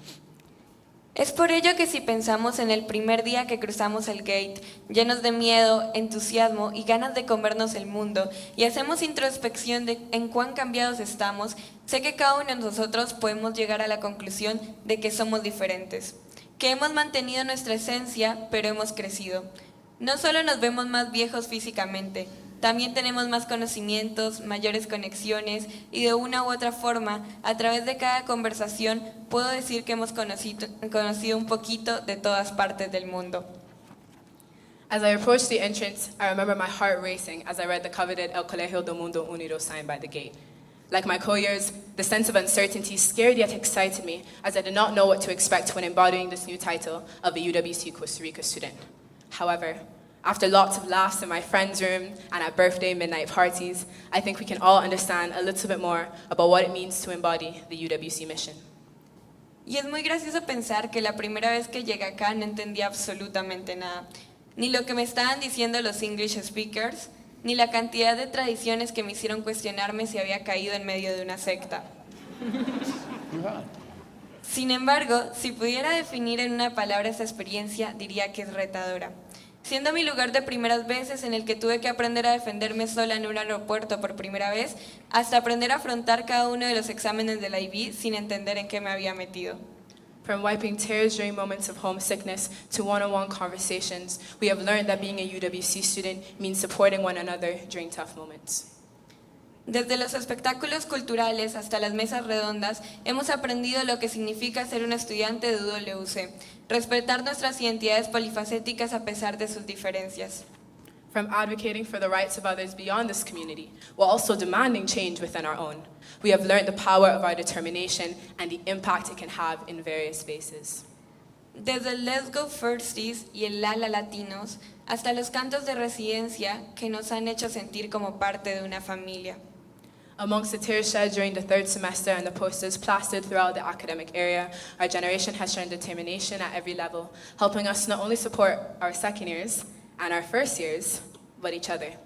Es por ello que si pensamos en el primer día que cruzamos el gate, llenos de miedo, entusiasmo y ganas de comernos el mundo, y hacemos introspección de en cuán cambiados estamos, sé que cada uno de nosotros podemos llegar a la conclusión de que somos diferentes, que hemos mantenido nuestra esencia, pero hemos crecido. No solo nos vemos más viejos físicamente, también tenemos más conocimientos, mayores conexiones y de una u otra forma, a través de cada conversación, puedo decir que hemos conocido un poquito de todas partes del mundo. As I approached the entrance, I remember my heart racing as I read the coveted El Colegio del Mundo Unido sign by the gate. Like my co-years, the sense of uncertainty scared yet excited me as I did not know what to expect when embodying this new title of a UWC Costa Rica student. However, after lots of laughs in my friend's room and at birthday midnight parties, I think we can all understand a little bit more about what it means to embody the UWC mission. Y es muy gracioso pensar que la primera vez que llegué acá no entendía absolutamente nada, ni lo que me estaban diciendo los English speakers, ni la cantidad de tradiciones que me hicieron cuestionarme si había caído en medio de una secta. Sin embargo, si pudiera definir en una palabra esta experiencia, diría que es retadora. Siendo mi lugar de primeras veces en el que tuve que aprender a defenderme sola en un aeropuerto por primera vez, hasta aprender a afrontar cada uno de los exámenes de la IB sin entender en qué me había metido. From wiping tears during moments of homesickness to one-on-one conversations, we have learned that being a UWC student means supporting one another during tough moments. Desde los espectáculos culturales hasta las mesas redondas, hemos aprendido lo que significa ser un estudiante de UWC, respetar nuestras identidades polifacéticas a pesar de sus diferencias. From advocating for the rights of others beyond this community, while also demanding change within our own, we have learned the power of our determination and the impact it can have in various spaces. Desde el Let's Go Firsties y el Lala Latinos, hasta los cantos de residencia que nos han hecho sentir como parte de una familia. Amongst the tears shed during the third semester and the posters plastered throughout the academic area, our generation has shown determination at every level, helping us not only support our second years and our first years, but each other.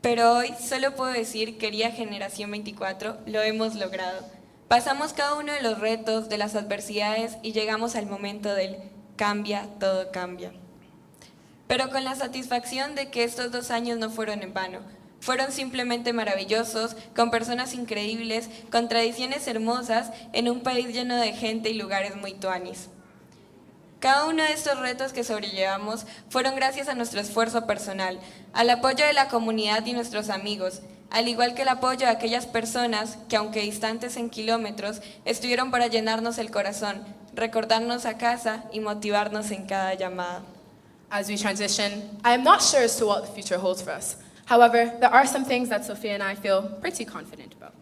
Pero hoy solo puedo decir, querida generación 24, lo hemos logrado. Pasamos cada uno de los retos, de las adversidades y llegamos al momento del cambia, todo cambia. Pero con la satisfacción de que estos 2 años no fueron en vano. Fueron simplemente maravillosos, con personas increíbles, con tradiciones hermosas, en un país lleno de gente y lugares muy tuanis. Cada uno de estos retos que sobrellevamos fueron gracias a nuestro esfuerzo personal, al apoyo de la comunidad y nuestros amigos, al igual que el apoyo de aquellas personas que, aunque distantes en kilómetros, estuvieron para llenarnos el corazón, recordarnos a casa y motivarnos en cada llamada. As we transition, I am not sure as to what the future holds for us. However, there are some things that Sophia and I feel pretty confident about.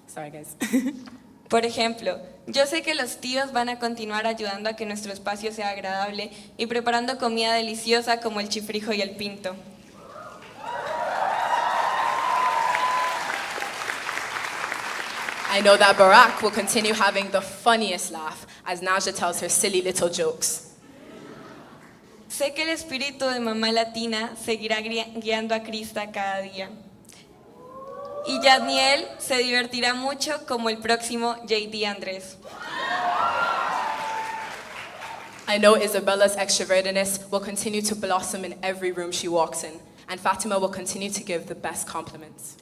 Sorry, guys. Por ejemplo, yo sé que los tíos van a continuar ayudando a que nuestro espacio sea agradable y preparando comida deliciosa como el chifrijo y el pinto. I know that Barack will continue having the funniest laugh as Naja tells her silly little jokes. Sé que el espíritu de mamá latina seguirá guiando a Krista cada día. Y Yadniel se divertirá mucho como el próximo JD Andrés. I know Isabella's extrovertedness will continue to blossom in every room she walks in, and Fatima will continue to give the best compliments.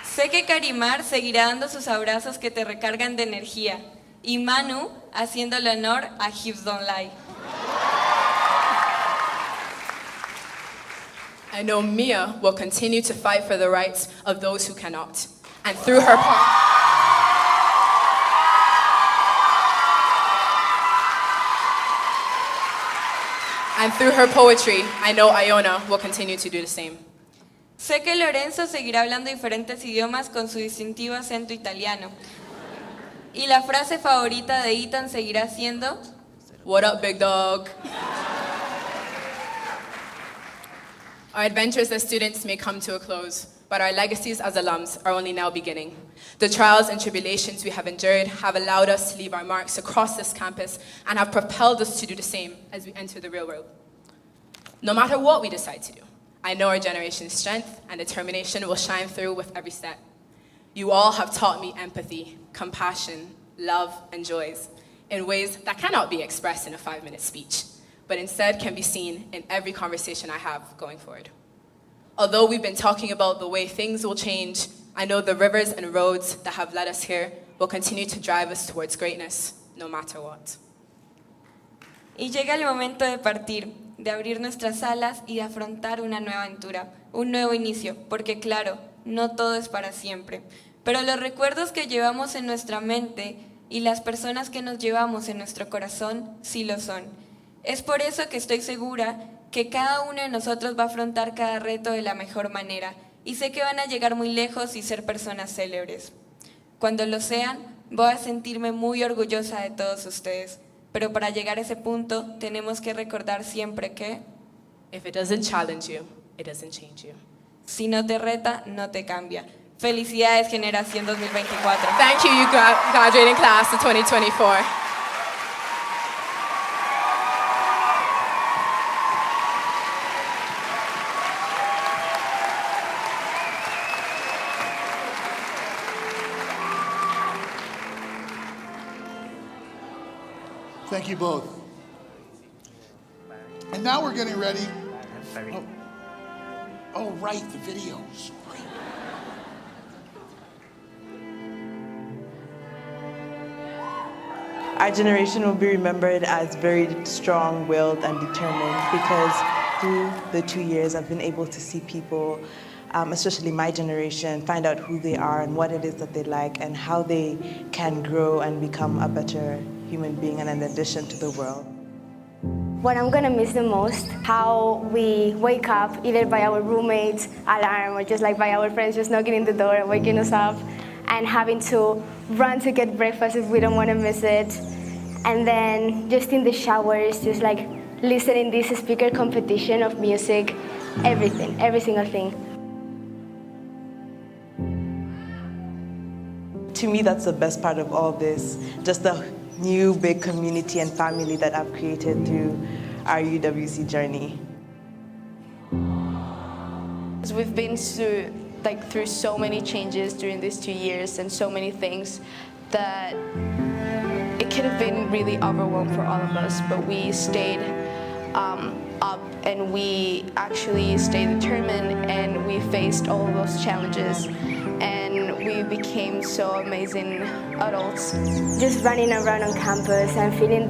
Sé que Karimar seguirá dando sus abrazos que te recargan de energía. Y Manu haciéndole honor a Hips Don't Lie. I know Mia will continue to fight for the rights of those who cannot. And through her poetry, I know Iona will continue to do the same. Sé que Lorenzo seguirá hablando diferentes idiomas con su distintivo acento italiano. Y la frase favorita de Ethan seguirá siendo What up, big dog? Our adventures as students may come to a close, but our legacies as alums are only now beginning. The trials and tribulations we have endured have allowed us to leave our marks across this campus and have propelled us to do the same as we enter the real world. No matter what we decide to do, I know our generation's strength and determination will shine through with every step. You all have taught me empathy, compassion, love, and joys in ways that cannot be expressed in a 5-minute speech, but instead can be seen in every conversation I have going forward. Although we've been talking about the way things will change, I know the rivers and roads that have led us here will continue to drive us towards greatness, no matter what. Y llega el momento de partir, de abrir nuestras alas y de afrontar una nueva aventura, un nuevo inicio, porque claro, no todo es para siempre. Pero los recuerdos que llevamos en nuestra mente y las personas que nos llevamos en nuestro corazón sí lo son. Es por eso que estoy segura que cada uno de nosotros va a afrontar cada reto de la mejor manera y sé que van a llegar muy lejos y ser personas célebres. Cuando lo sean, voy a sentirme muy orgullosa de todos ustedes. Pero para llegar a ese punto, tenemos que recordar siempre que If it doesn't challenge you, it doesn't change you. si no te reta, no te cambia. Felicidades, generación 2024. Thank you, graduating class of 2024. Thank you both. And now we're getting ready. Oh, right, the videos. Right. Our generation will be remembered as very strong-willed and determined because through the 2 years I've been able to see people, especially my generation, find out who they are and what it is that they like and how they can grow and become a better human being and an addition to the world. What I'm gonna miss the most, how we wake up either by our roommates' alarm or just like by our friends just knocking in the door and waking us up and having to run to get breakfast if we don't wanna miss it. And then just in the showers, just like listening this speaker competition of music, everything, every single thing. To me, that's the best part of all this, just the new big community and family that I've created through our UWC journey. We've been through so many changes during these 2 years and so many things that it could have been really overwhelming for all of us, but we stayed up and we actually stayed determined and we faced all of those challenges and we became so amazing adults. Just running around on campus and feeling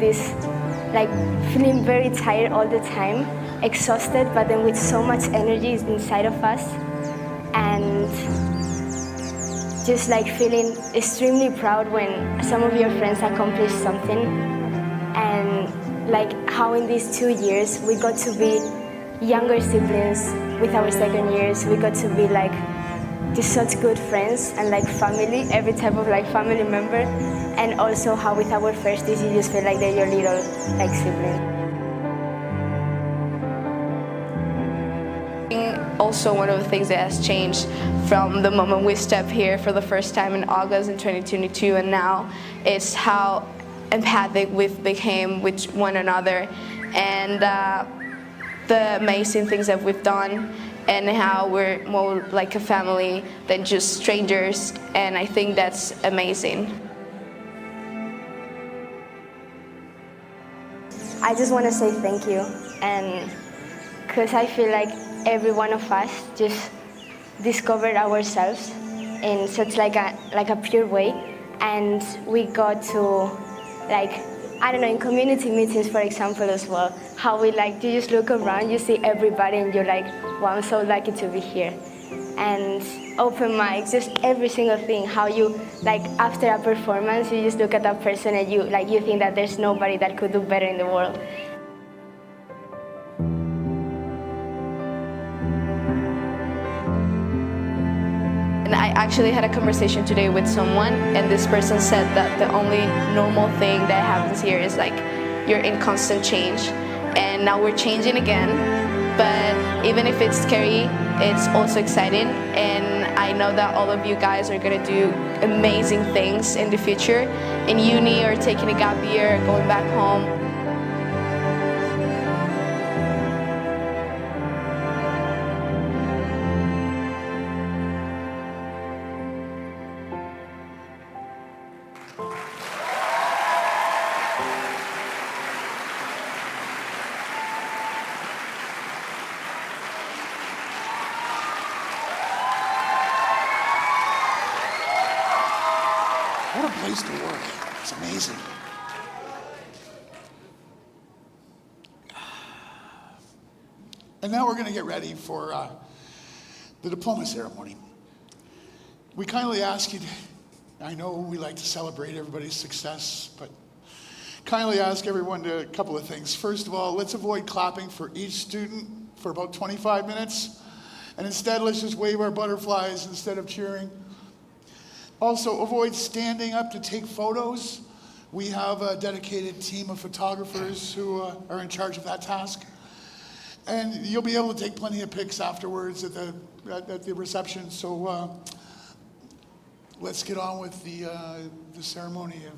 feeling very tired all the time, exhausted, but then with so much energy inside of us. and just like feeling extremely proud when some of your friends accomplish something, and like how in these 2 years we got to be younger siblings with our second years. We got to be like just such good friends and like family, every type of like family member, and also how with our first years you just feel like they're your little like sibling. Also, one of the things that has changed from the moment we stepped here for the first time in August in 2022 and now is how empathic we've become with one another, and the amazing things that we've done, and how we're more like a family than just strangers, and I think that's amazing. I just want to say thank you, and because I feel like every one of us just discovered ourselves in such like a pure way, and we got to like, I don't know, in community meetings, for example, as well, how we like, you just look around, you see everybody, and you're like, wow, I'm so lucky to be here. And open mics, just every single thing, how you, like, after a performance, you just look at that person and you think that there's nobody that could do better in the world. And I actually had a conversation today with someone, and this person said that the only normal thing that happens here is like you're in constant change, and now we're changing again, but even if it's scary, it's also exciting, and I know that all of you guys are gonna do amazing things in the future, in uni or taking a gap year, going back home. What a place to work. It's amazing. And now we're going to get ready for the diploma ceremony. We kindly ask you, I know we like to celebrate everybody's success, but kindly ask everyone to a couple of things. First of all, let's avoid clapping for each student for about 25 minutes. And instead, let's just wave our butterflies instead of cheering. Also, avoid standing up to take photos. We have a dedicated team of photographers who are in charge of that task. And you'll be able to take plenty of pics afterwards at the reception. So let's get on with the ceremony of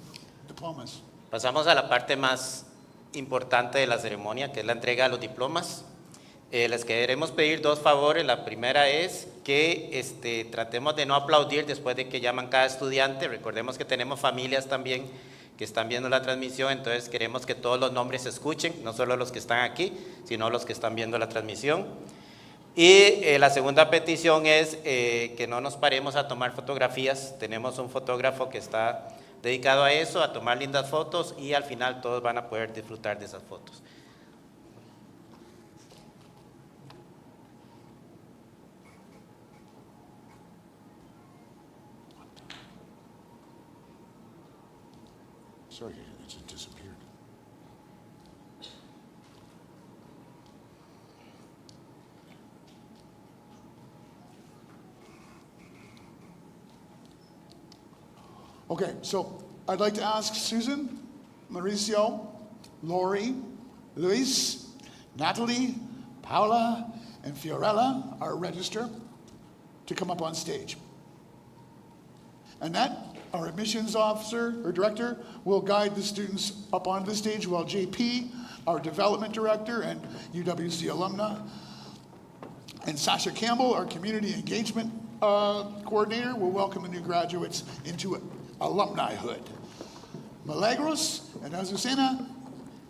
diplomas. Pasamos a la parte más importante de la ceremonia, que es la entrega de los diplomas. Les queremos pedir dos favores. La primera es que tratemos de no aplaudir después de que llaman cada estudiante. Recordemos que tenemos familias también que están viendo la transmisión, entonces queremos que todos los nombres se escuchen, no solo los que están aquí, sino los que están viendo la transmisión. Y la segunda petición es que no nos paremos a tomar fotografías. Tenemos un fotógrafo que está dedicado a eso, a tomar lindas fotos, y al final todos van a poder disfrutar de esas fotos. Sorry, it just disappeared. Okay, so I'd like to ask Susan, Mauricio, Lori, Luis, Natalie, Paula, and Fiorella, our register, to come up on stage. Annette, our admissions officer or director, will guide the students up onto the stage, while JP, our development director and UWC alumna, and Sasha Campbell, our community engagement coordinator, will welcome the new graduates into alumnihood. Milagros and Azucena,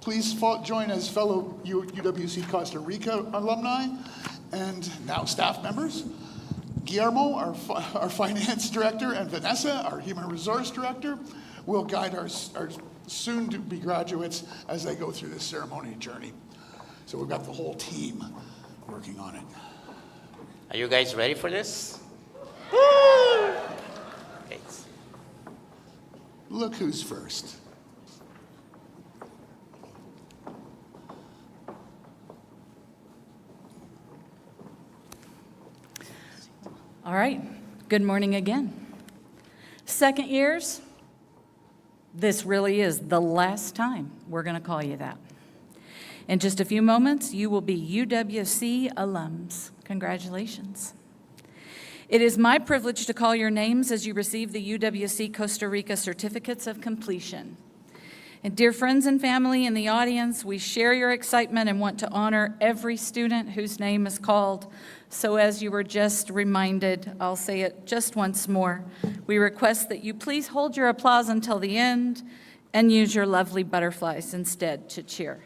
please join as fellow UWC Costa Rica alumni and now staff members. Guillermo, our finance director, and Vanessa, our human resource director, will guide our soon-to-be graduates as they go through this ceremony journey. So we've got the whole team working on it. Are you guys ready for this? Okay. Look who's first. All right, good morning again. Second years, this really is the last time we're going to call you that. In just a few moments, you will be UWC alums. Congratulations. It is my privilege to call your names as you receive the UWC Costa Rica Certificates of Completion. And dear friends and family in the audience, we share your excitement and want to honor every student whose name is called. So as you were just reminded, I'll say it just once more. We request that you please hold your applause until the end and use your lovely butterflies instead to cheer.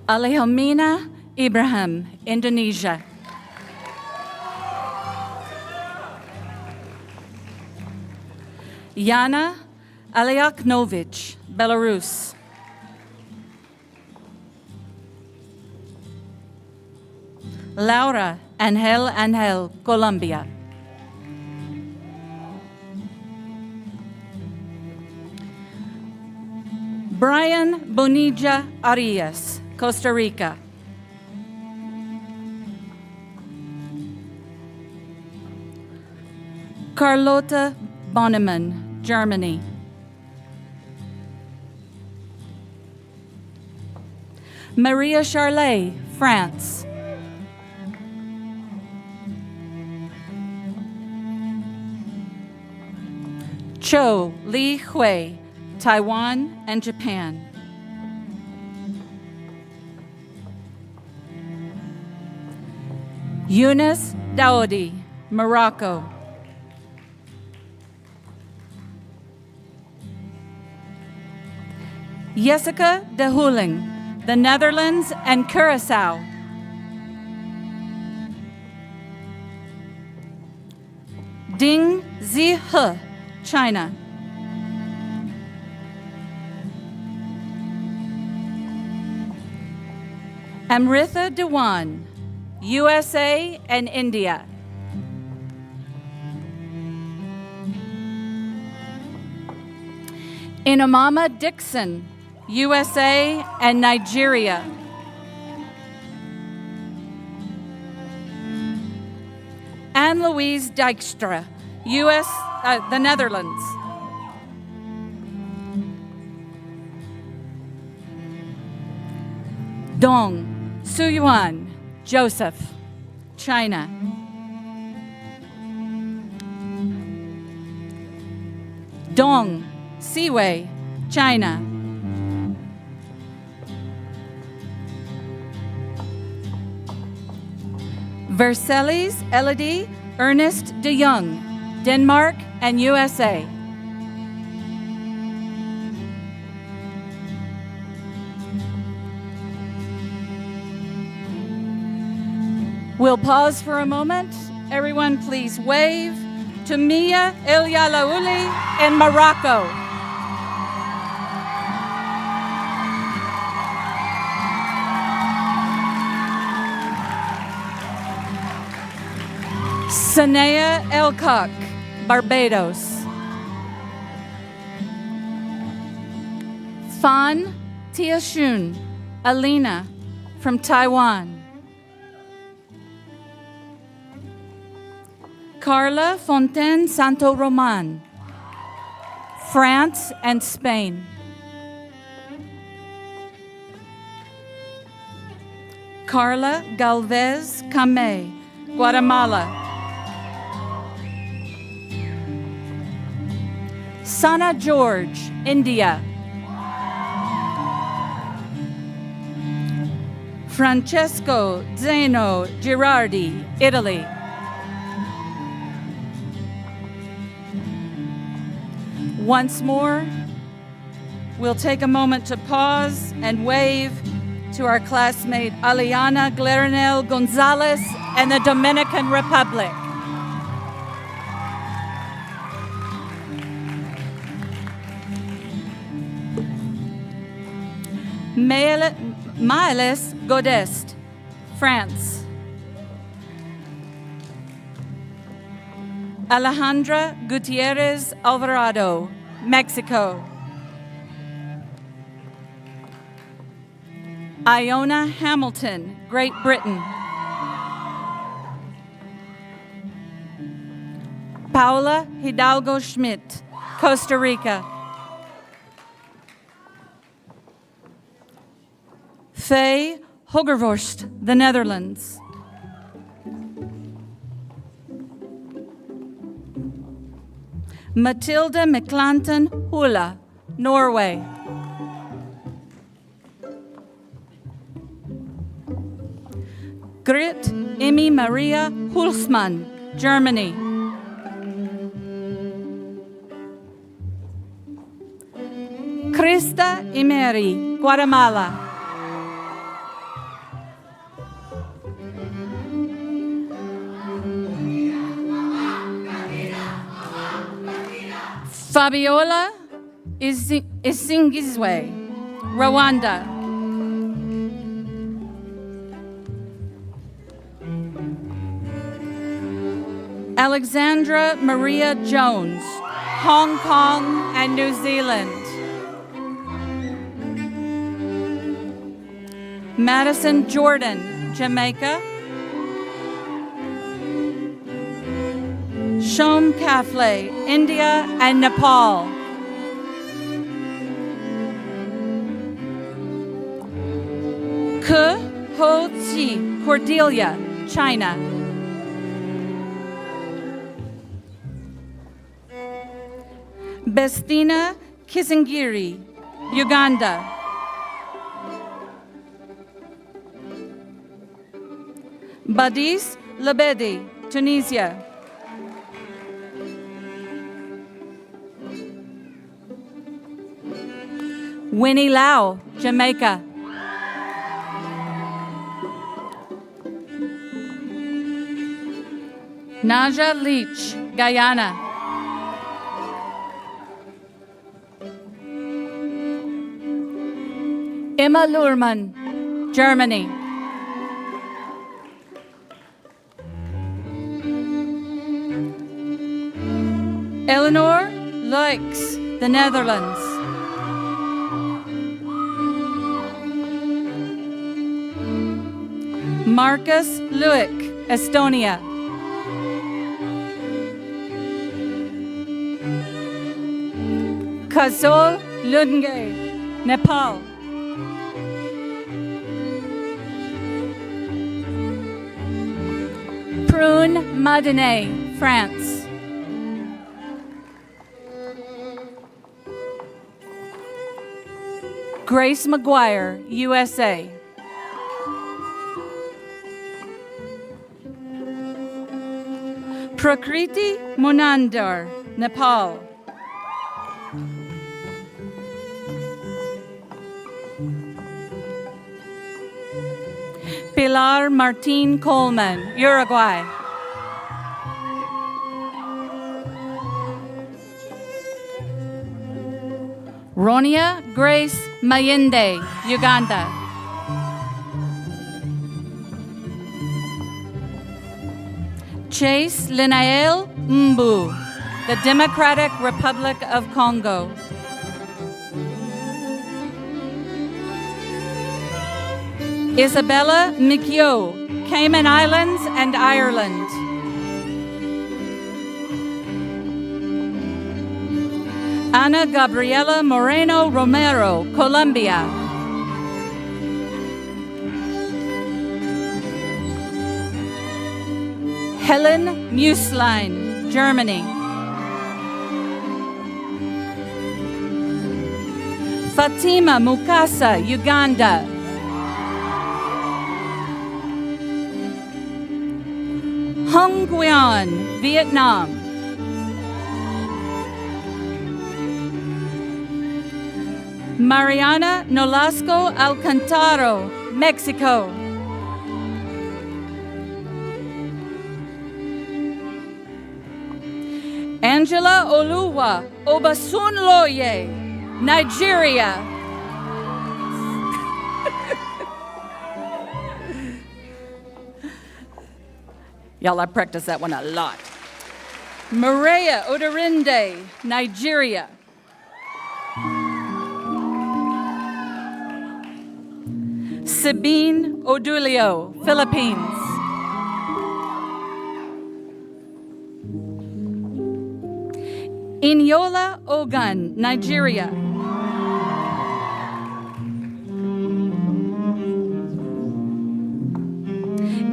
Alejomina Ibrahim, Indonesia. Yana Aliaknovich, Belarus. Laura Angel, Colombia. Brian Bonilla Arias, Costa Rica. Carlota Bonneman, Germany. Maria Charlet, France. Cho Li Hui, Taiwan and Japan. Eunice Daoudi, Morocco. Jessica de Huling, the Netherlands and Curaçao. Ding Zihe, China. Amritha Dewan, USA and India. Inamama Dixon, USA and Nigeria. Anne-Louise Dijkstra, the Netherlands. Dong Suyuan, Joseph, China. Dong Siwei, China. Vercelis Elodie Ernest de Jong, Denmark and USA. We'll pause for a moment. Everyone please wave to Mia El Yalaouli in Morocco. Sanaya Elcock, Barbados. Fan Tiashun, Alina from Taiwan. Carla Fontaine Santo Roman, France and Spain. Carla Galvez Camé, Guatemala. Sana George, India. Francesco Zeno Girardi, Italy. Once more, we'll take a moment to pause and wave to our classmate Aliana Gleranel Gonzalez and the Dominican Republic. Maëlys Godest, France. Alejandra Gutierrez Alvarado, Mexico. Iona Hamilton, Great Britain. Paula Hidalgo Schmidt, Costa Rica. Faye Hogervorst, the Netherlands. Matilda McClanton Hula, Norway. Grit Emmy Maria Hulsmann, Germany. Krista Imeri, Guatemala. Fabiola Isingizwe, Rwanda. Alexandra Maria Jones, Hong Kong and New Zealand. Madison Jordan, Jamaica. Shom Kafle, India and Nepal. Ke Ho Tzi, Cordelia, China. Bestina Kisingiri, Uganda. Badis Labedi, Tunisia. Winnie Lau, Jamaica. Naja Leach, Guyana. Emma Luhrmann, Germany. Eleanor Leix, the Netherlands. Marcus Luik, Estonia. Kazol Lundge, Nepal. Prune Madine, France. Grace McGuire, USA. Prakriti Munandar, Nepal. Pilar Martin Coleman, Uruguay. Ronia Grace Mayende, Uganda. Chase Linael Mbu, the Democratic Republic of Congo. Isabella Mikio, Cayman Islands and Ireland. Ana Gabriela Moreno Romero, Colombia. Helen Muslein, Germany. Fatima Mukasa, Uganda. Hung Nguyen, Vietnam. Mariana Nolasco Alcantaro, Mexico. Angela Oluwa Obasunloye, Nigeria. Y'all, I practiced that one a lot. Maria Oderinde, Nigeria. Sabine Odulio, Philippines. Inyola Ogun, Nigeria.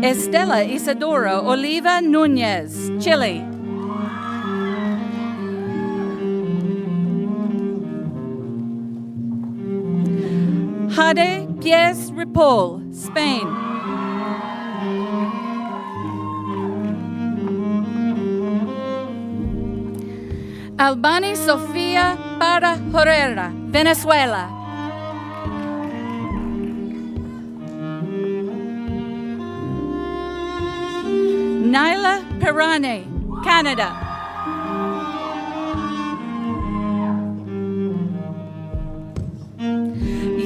Estela Isadora Oliva Nunez, Chile. Jade Pies Ripoll, Spain. Albani Sofia Parra Herrera, Venezuela. Naila Pirane, Canada.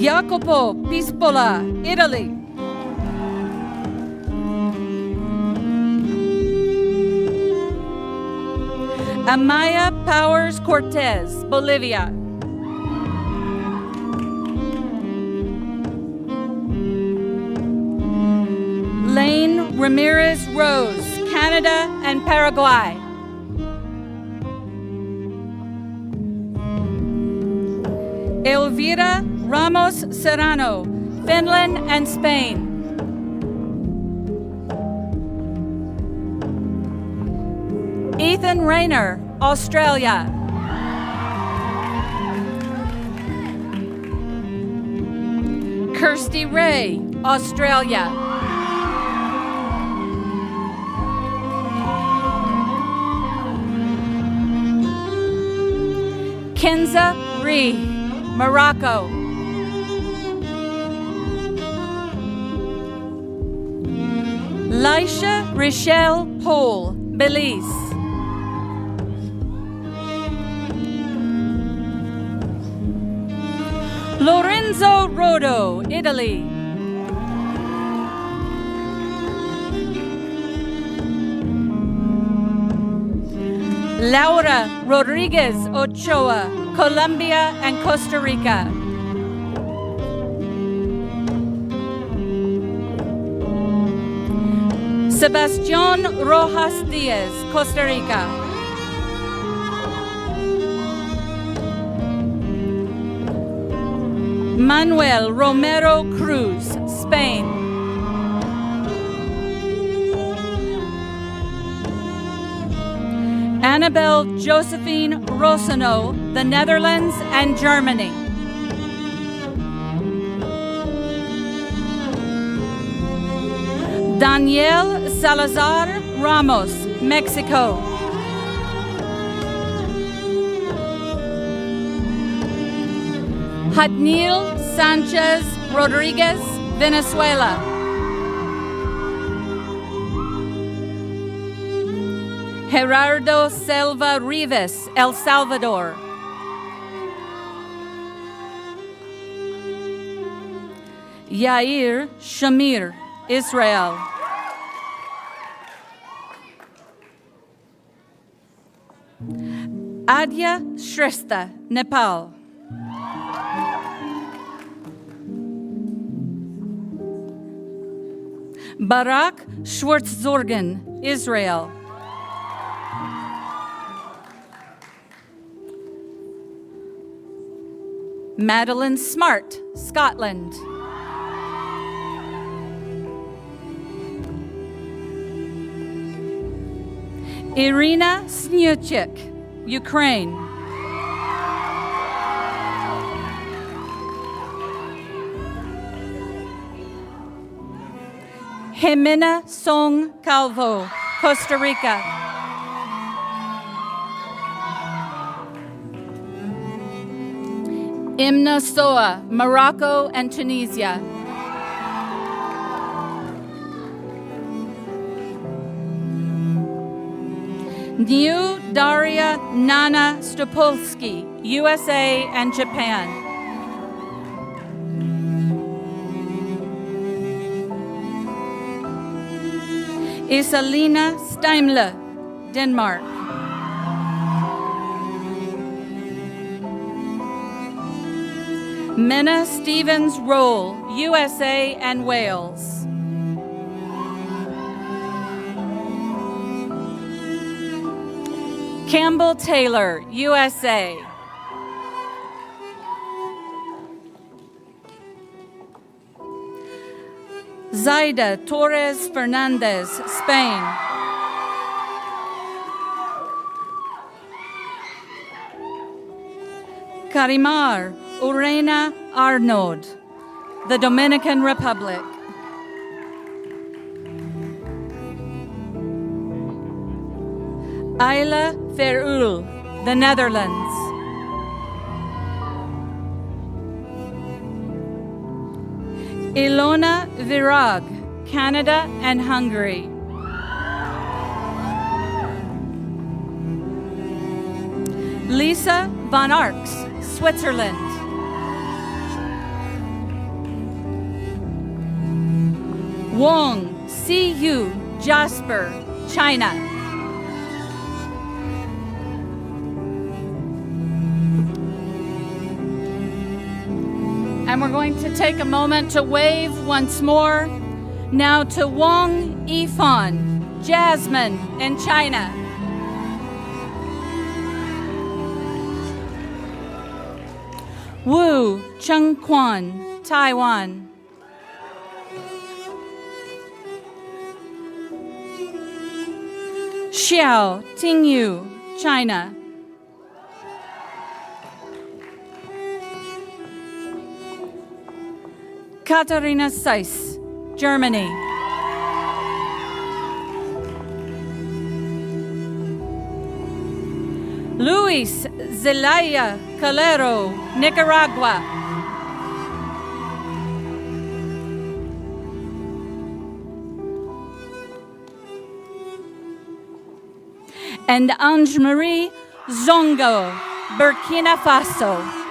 Jacopo Pispola, Italy. Amaya Powers Cortez, Bolivia. Lane Ramirez Rose, Canada and Paraguay. Elvira Ramos Serrano, Finland and Spain. Ethan Rayner, Australia. Kirsty Ray, Australia. Kenza Ree, Morocco. Laisha Rochelle Pohl, Belize. Lorenzo Rodo, Italy. Laura Rodriguez Ochoa, Colombia and Costa Rica. Sebastián Rojas Diaz, Costa Rica. Manuel Romero Cruz, Spain. Annabelle Josephine Rosano, the Netherlands and Germany. Daniel Salazar Ramos, Mexico. Hadnil Sanchez Rodriguez, Venezuela. Gerardo Selva Rivas, El Salvador. Yair Shamir, Israel. Adya Shrestha, Nepal. Barak Schwartzorgen, Israel. Madeline Smart, Scotland. Irina Sniuchik, Ukraine. Jimena Song Calvo, Costa Rica. Imna Soa, Morocco and Tunisia. New Daria Nana Stopolsky, USA and Japan. Iselina Steimle, Denmark. Minna Stevens Roll, USA and Wales. Campbell Taylor, USA. Zaida Torres Fernandez, Spain. Karimar Urena Arnaud, the Dominican Republic. Ayla Verul, the Netherlands. Ilona Virag, Canada and Hungary. Lisa Van Arks, Switzerland. Wong Si-yu Jasper, China. And we're going to take a moment to wave once more. Now to Wong Yifan, Jasmine in China. Wu Chengquan, Taiwan. Xiao Tingyu, China. Katharina Seiss, Germany. Luis Zelaya Calero, Nicaragua. And Ange-Marie Zongo, Burkina Faso.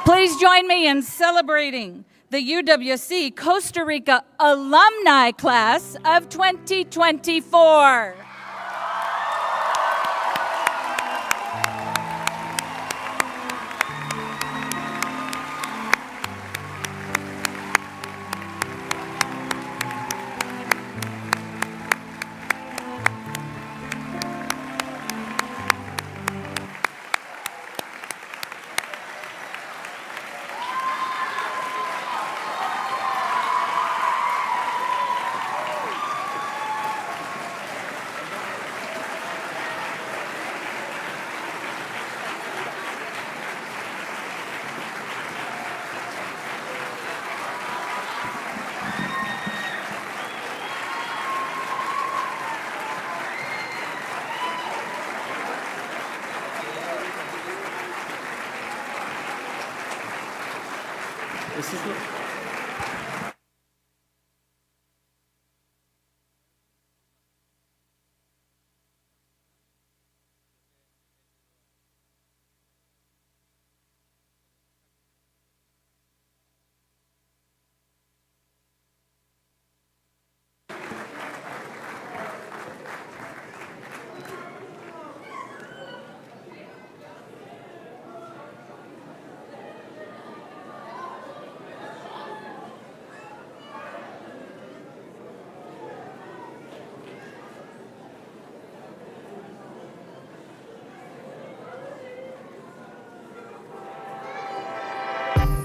Please join me in celebrating the UWC Costa Rica Alumni Class of 2024.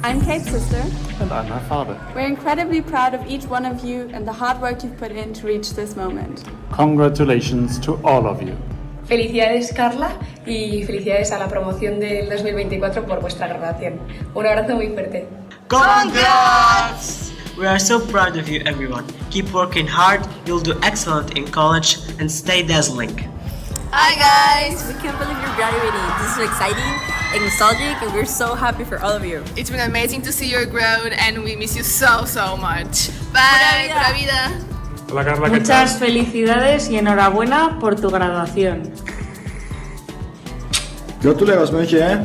I'm Kate's sister. And I'm her father. We're incredibly proud of each one of you and the hard work you've put in to reach this moment. Congratulations to all of you. Felicidades, Carla, y felicidades a la promoción del 2024 por vuestra graduación. Un abrazo muy fuerte. Congrats! We are so proud of you, everyone. Keep working hard, you'll do excellent in college, and stay dazzling. Hi guys! We can't believe you're graduating. This is so exciting and nostalgic, and we're so happy for all of you. It's been amazing to see your growth, and we miss you so much. Bye! Pura vida! Hola Carla, ¿qué tal? Muchas felicidades y enhorabuena por tu graduación. Gratulerer så mycket.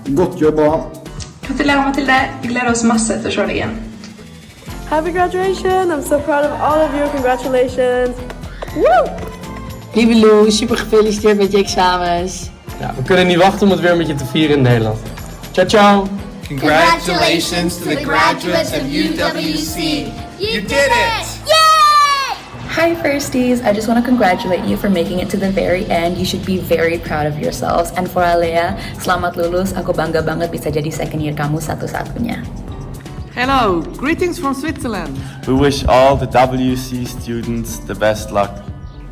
Gott jobbat. Gratulerer Mathilde, vi gleder oss masse til å se deg igjen. Happy graduation! I'm so proud of all of you. Congratulations! Woo! Lieve Lou, super gefeliciteerd met je examens. Ja, we kunnen niet wachten om het weer met je te vieren in Nederland. Ciao, ciao! Congratulations to the graduates of UWC! You did it! Hi firsties, I just want to congratulate you for making it to the very end. You should be very proud of yourselves. And for Alea, selamat lulus. Aku bangga banget bisa jadi second year kamu satu-satunya. Hello, greetings from Switzerland. We wish all the WC students the best luck.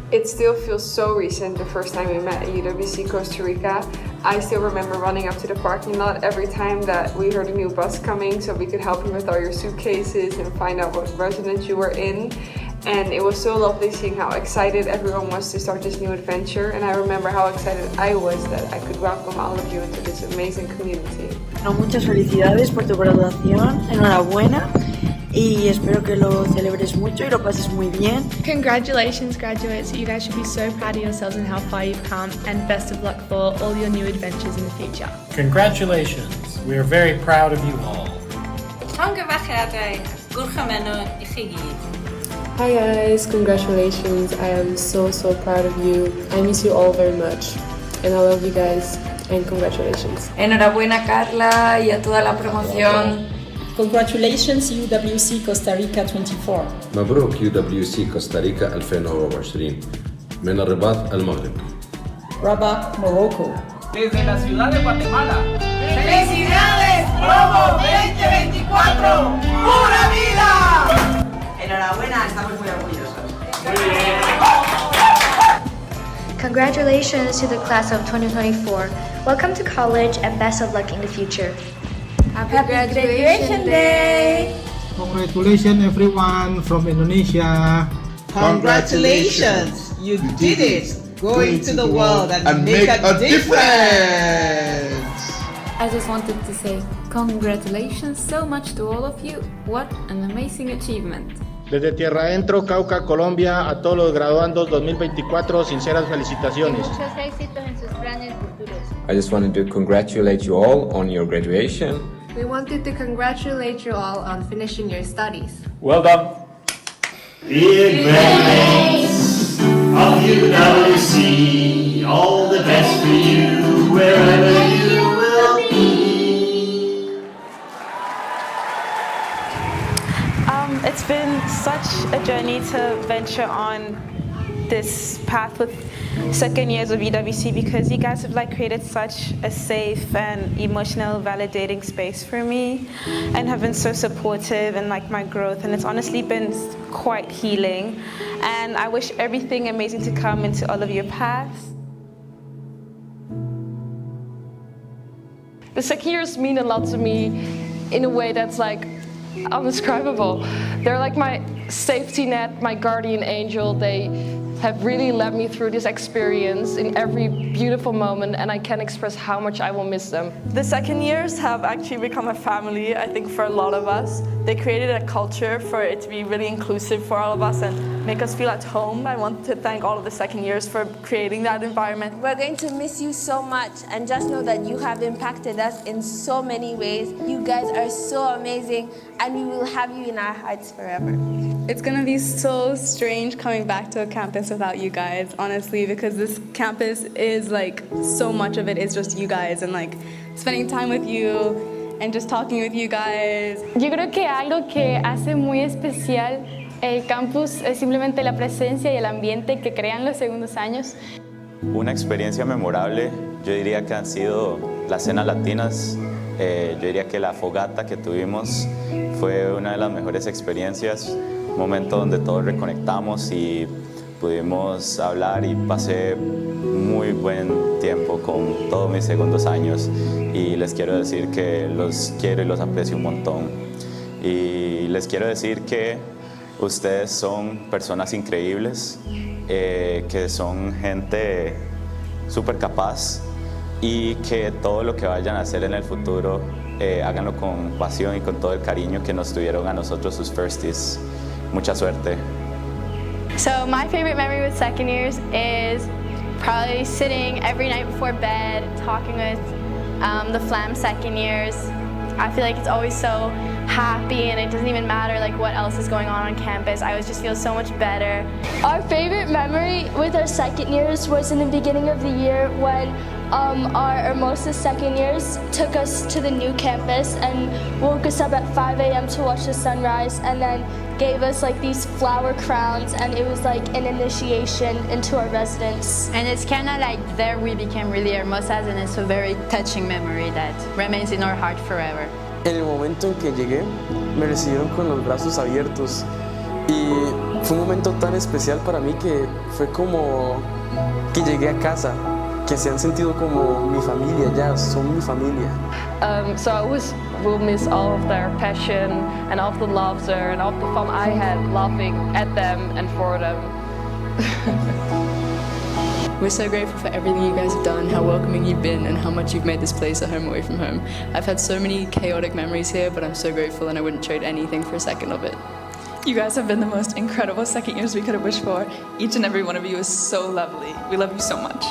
It still feels so recent, the first time we met at UWC Costa Rica. I still remember running up to the parking lot every time that we heard a new bus coming so we could help you with all your suitcases and find out what residence you were in. And it was so lovely seeing how excited everyone was to start this new adventure. And I remember how excited I was that I could welcome all of you into this amazing community. No, muchas felicidades por tu graduación, enhorabuena y espero que lo celebres mucho y lo pases muy bien. Congratulations graduates, you guys should be so proud of yourselves and how far you've come, and best of luck for all your new adventures in the future. Congratulations, we are very proud of you all. Hi guys, congratulations. I am so proud of you. I miss you all very much. And I love you guys. And congratulations. Enhorabuena Carla y a toda la promoción. Congratulations UWC Costa Rica 24. مبروك UWC Costa Rica 2024 من الرباط المغرب. Rabat, Morocco. Desde la ciudad de Guatemala. ¡Felicidades, Promo 2024! ¡Pura vida! Enhorabuena, estamos muy orgullosos. Congratulations to the class of 2024. Welcome to college and best of luck in the future. Happy Graduation Day! Congratulations everyone from Indonesia. Congratulations! You did it! Go into the world and make a difference! I just wanted to say congratulations so much to all of you. What an amazing achievement. Desde Tierra Adentro, Cauca, Colombia, a todos los graduandos 2024, sinceras felicitaciones. Muchos éxitos en sus planes futuros. I just wanted to congratulate you all on your graduation. We wanted to congratulate you all on finishing your studies. Well done. Dear graduates of UWC, all the best for you wherever you will be. It's been such a journey to venture on this path with second years of UWC because you guys have created such a safe and emotional validating space for me and have been so supportive in my growth, and it's honestly been quite healing, and I wish everything amazing to come into all of your paths. The second years mean a lot to me in a way that's undescribable. They're like my safety net, my guardian angel. They have really led me through this experience in every beautiful moment, and I can't express how much I will miss them. The second years have actually become a family, I think, for a lot of us. They created a culture for it to be really inclusive for all of us and make us feel at home. I want to thank all of the second years for creating that environment. We're going to miss you so much, and just know that you have impacted us in so many ways. You guys are so amazing, and we will have you in our hearts forever. It's gonna be so strange coming back to a campus without you guys, honestly, because this campus is so much of it is just you guys and spending time with you and just talking with you guys. Yo creo que algo que hace muy especial el campus es simplemente la presencia y el ambiente que crean los segundos años. Una experiencia memorable, yo diría que han sido las cenas latinas. Yo diría que la fogata que tuvimos fue una de las mejores experiencias, un momento donde todos reconectamos y pudimos hablar, y pasé muy buen tiempo con todos mis segundos años, y les quiero decir que los quiero y los aprecio un montón. Y les quiero decir que ustedes son personas increíbles, que son gente súper capaz, y que todo lo que vayan a hacer en el futuro, háganlo con pasión y con todo el cariño que nos tuvieron a nosotros sus firsties. Mucha suerte. So my favorite memory with second years is probably sitting every night before bed, talking with the FLAM second years. I feel like it's always so happy and it doesn't even matter like what else is going on campus. I always just feel so much better. Our favorite memory with our second years was in the beginning of the year when our Hermosa second years took us to the new campus and woke us up at 5 a.m. to watch the sunrise and then gave us like these flower crowns, and it was like an initiation into our residence. And it's kind of like there we became really Hermosas, and it's a very touching memory that remains in our heart forever. En el momento en que llegué, me recibieron con los brazos abiertos y fue un momento tan especial para mí que fue como que llegué a casa, que se han sentido como mi familia, ya son mi familia. So I will miss all of their passion and all of the laughter and all of the fun I had laughing at them and for them. We're so grateful for everything you guys have done, how welcoming you've been, and how much you've made this place a home away from home. I've had so many chaotic memories here, but I'm so grateful and I wouldn't trade anything for a second of it. You guys have been the most incredible second years we could have wished for. Each and every one of you is so lovely. We love you so much.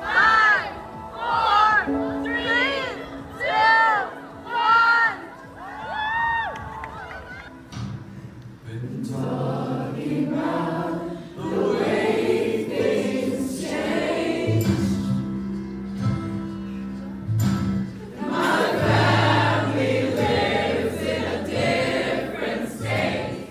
5, 4, 3, 2, 1. Been talking about the way things change. My family lives in a different state.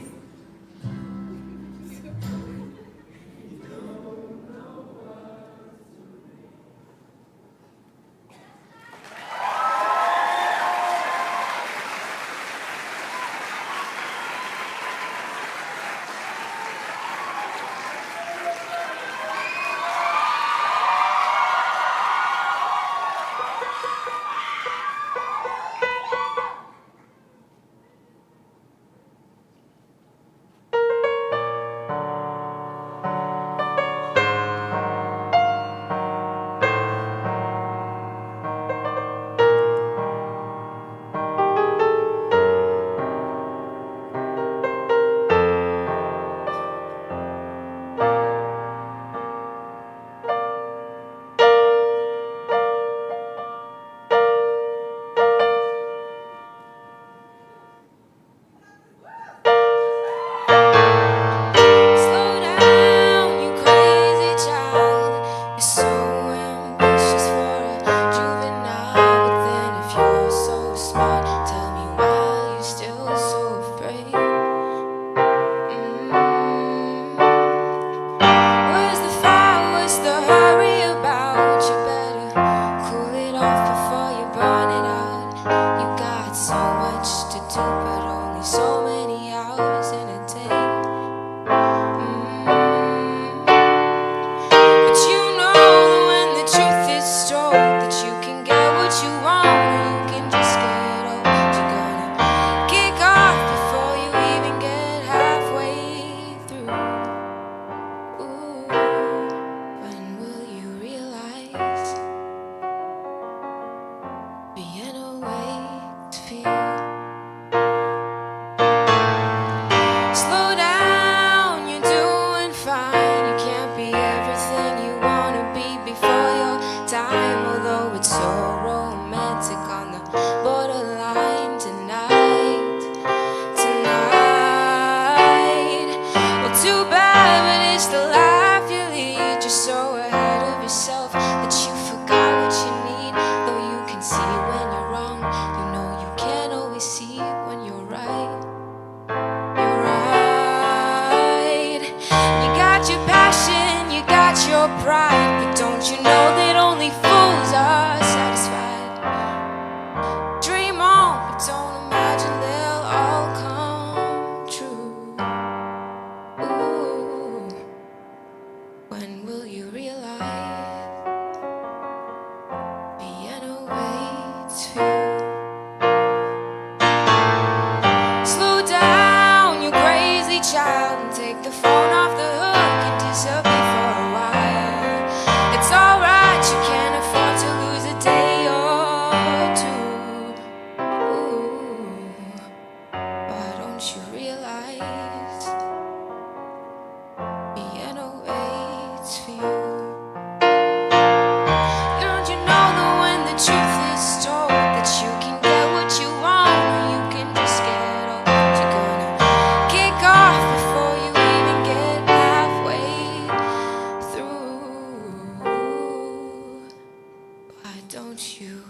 don't you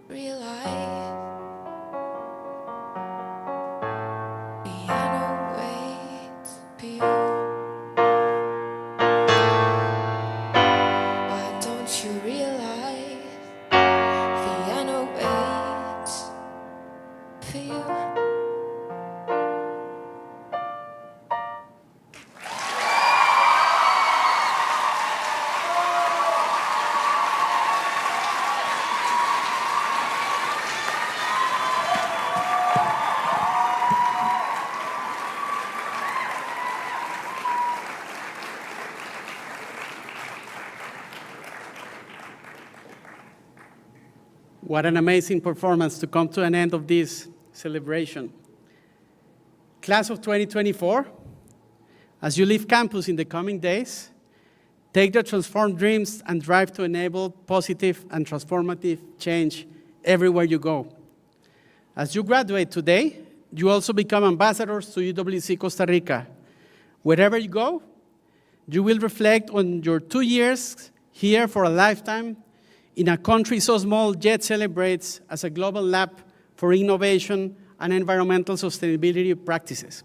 realize piano waits for you? Why don't you realize piano waits for you? What an amazing performance to come to an end of this celebration. Class of 2024, as you leave campus in the coming days, take your transformed dreams and drive to enable positive and transformative change everywhere you go. As you graduate today, you also become ambassadors to UWC Costa Rica. Wherever you go, you will reflect on your 2 years here for a lifetime in a country so small yet celebrates as a global lab for innovation and environmental sustainability practices.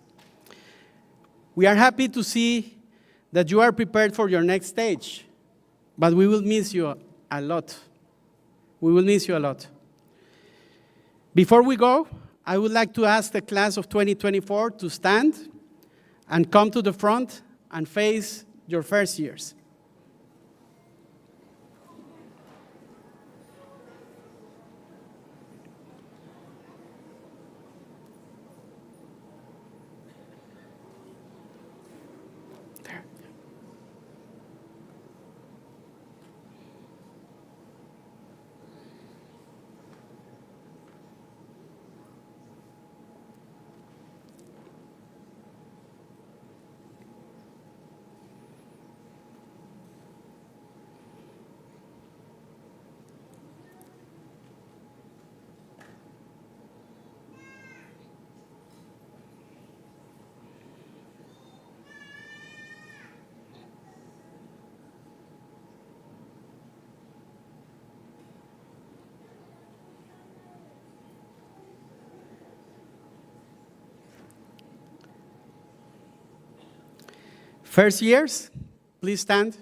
We are happy to see that you are prepared for your next stage, but we will miss you a lot. We will miss you a lot. Before we go, I would like to ask the class of 2024 to stand and come to the front and face your first years. First years, please stand.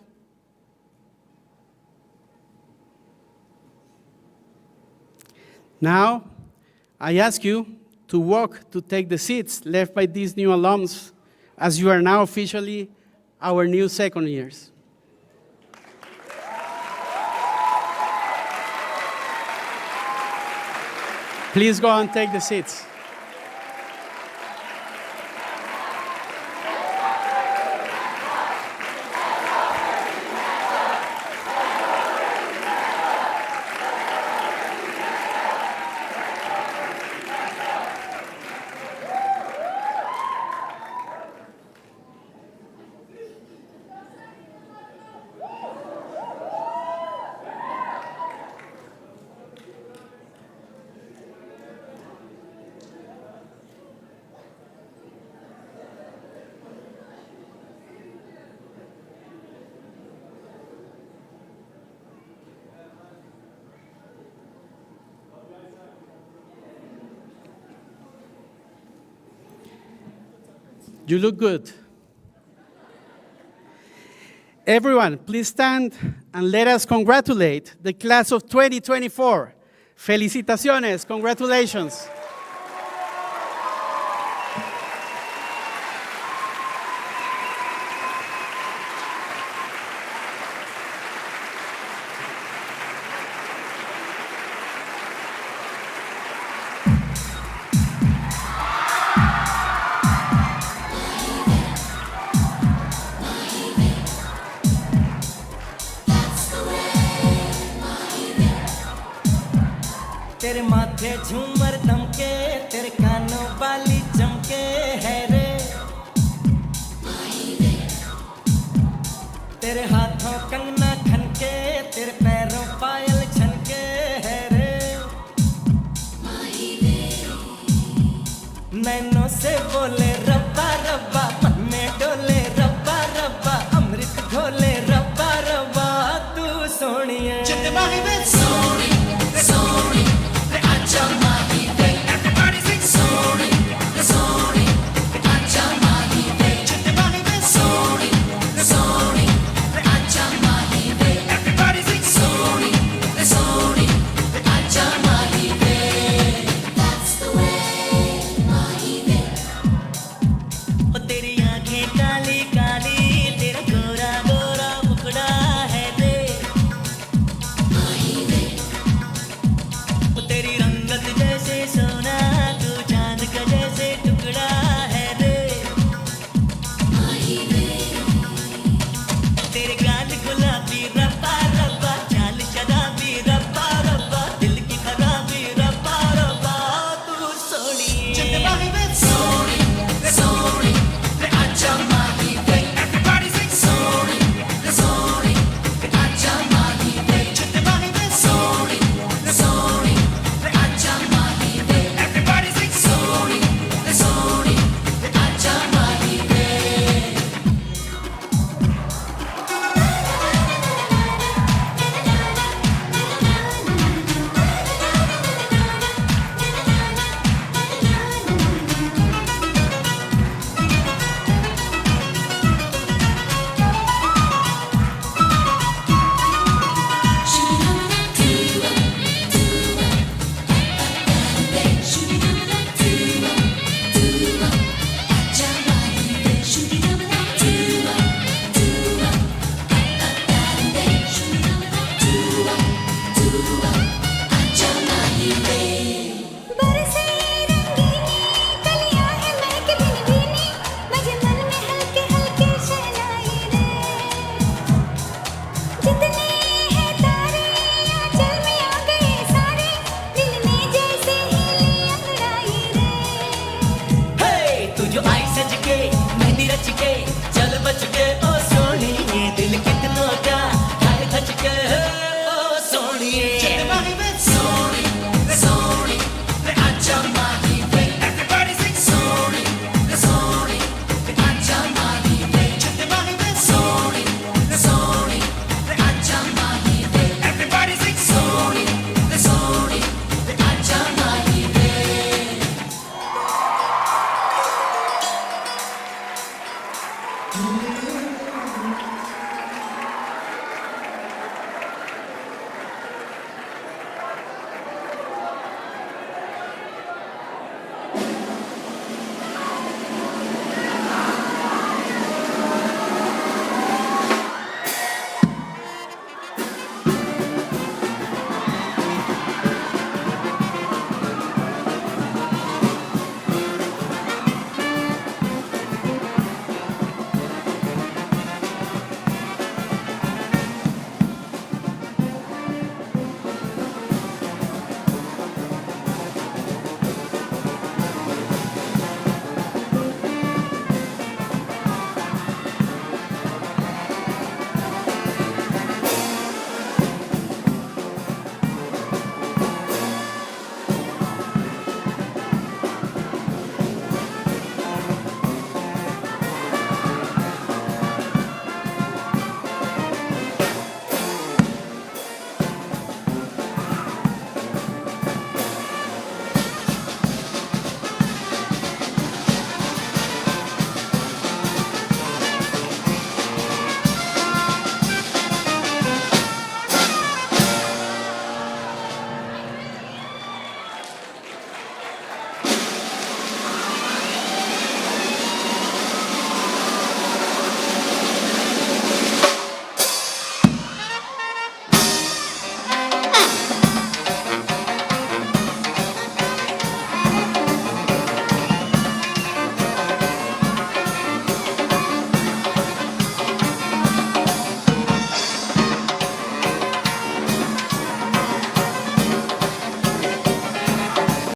Now, I ask you to walk to take the seats left by these new alums, as you are now officially our new second years. Please go and take the seats. You look good. Everyone, please stand and let us congratulate the class of 2024. Felicitaciones, congratulations. तेरे माथे झूमर दमके तेरे कानों वाली चमके है रे तेरे हाथों कंगना खनके तेरे पैरों पायल छनके है रे नैनों से बोले रब्बा रब्बा मन में डोले रब्बा रब्बा अमृत घोले रब्बा रब्बा तू सोनिए सोनिए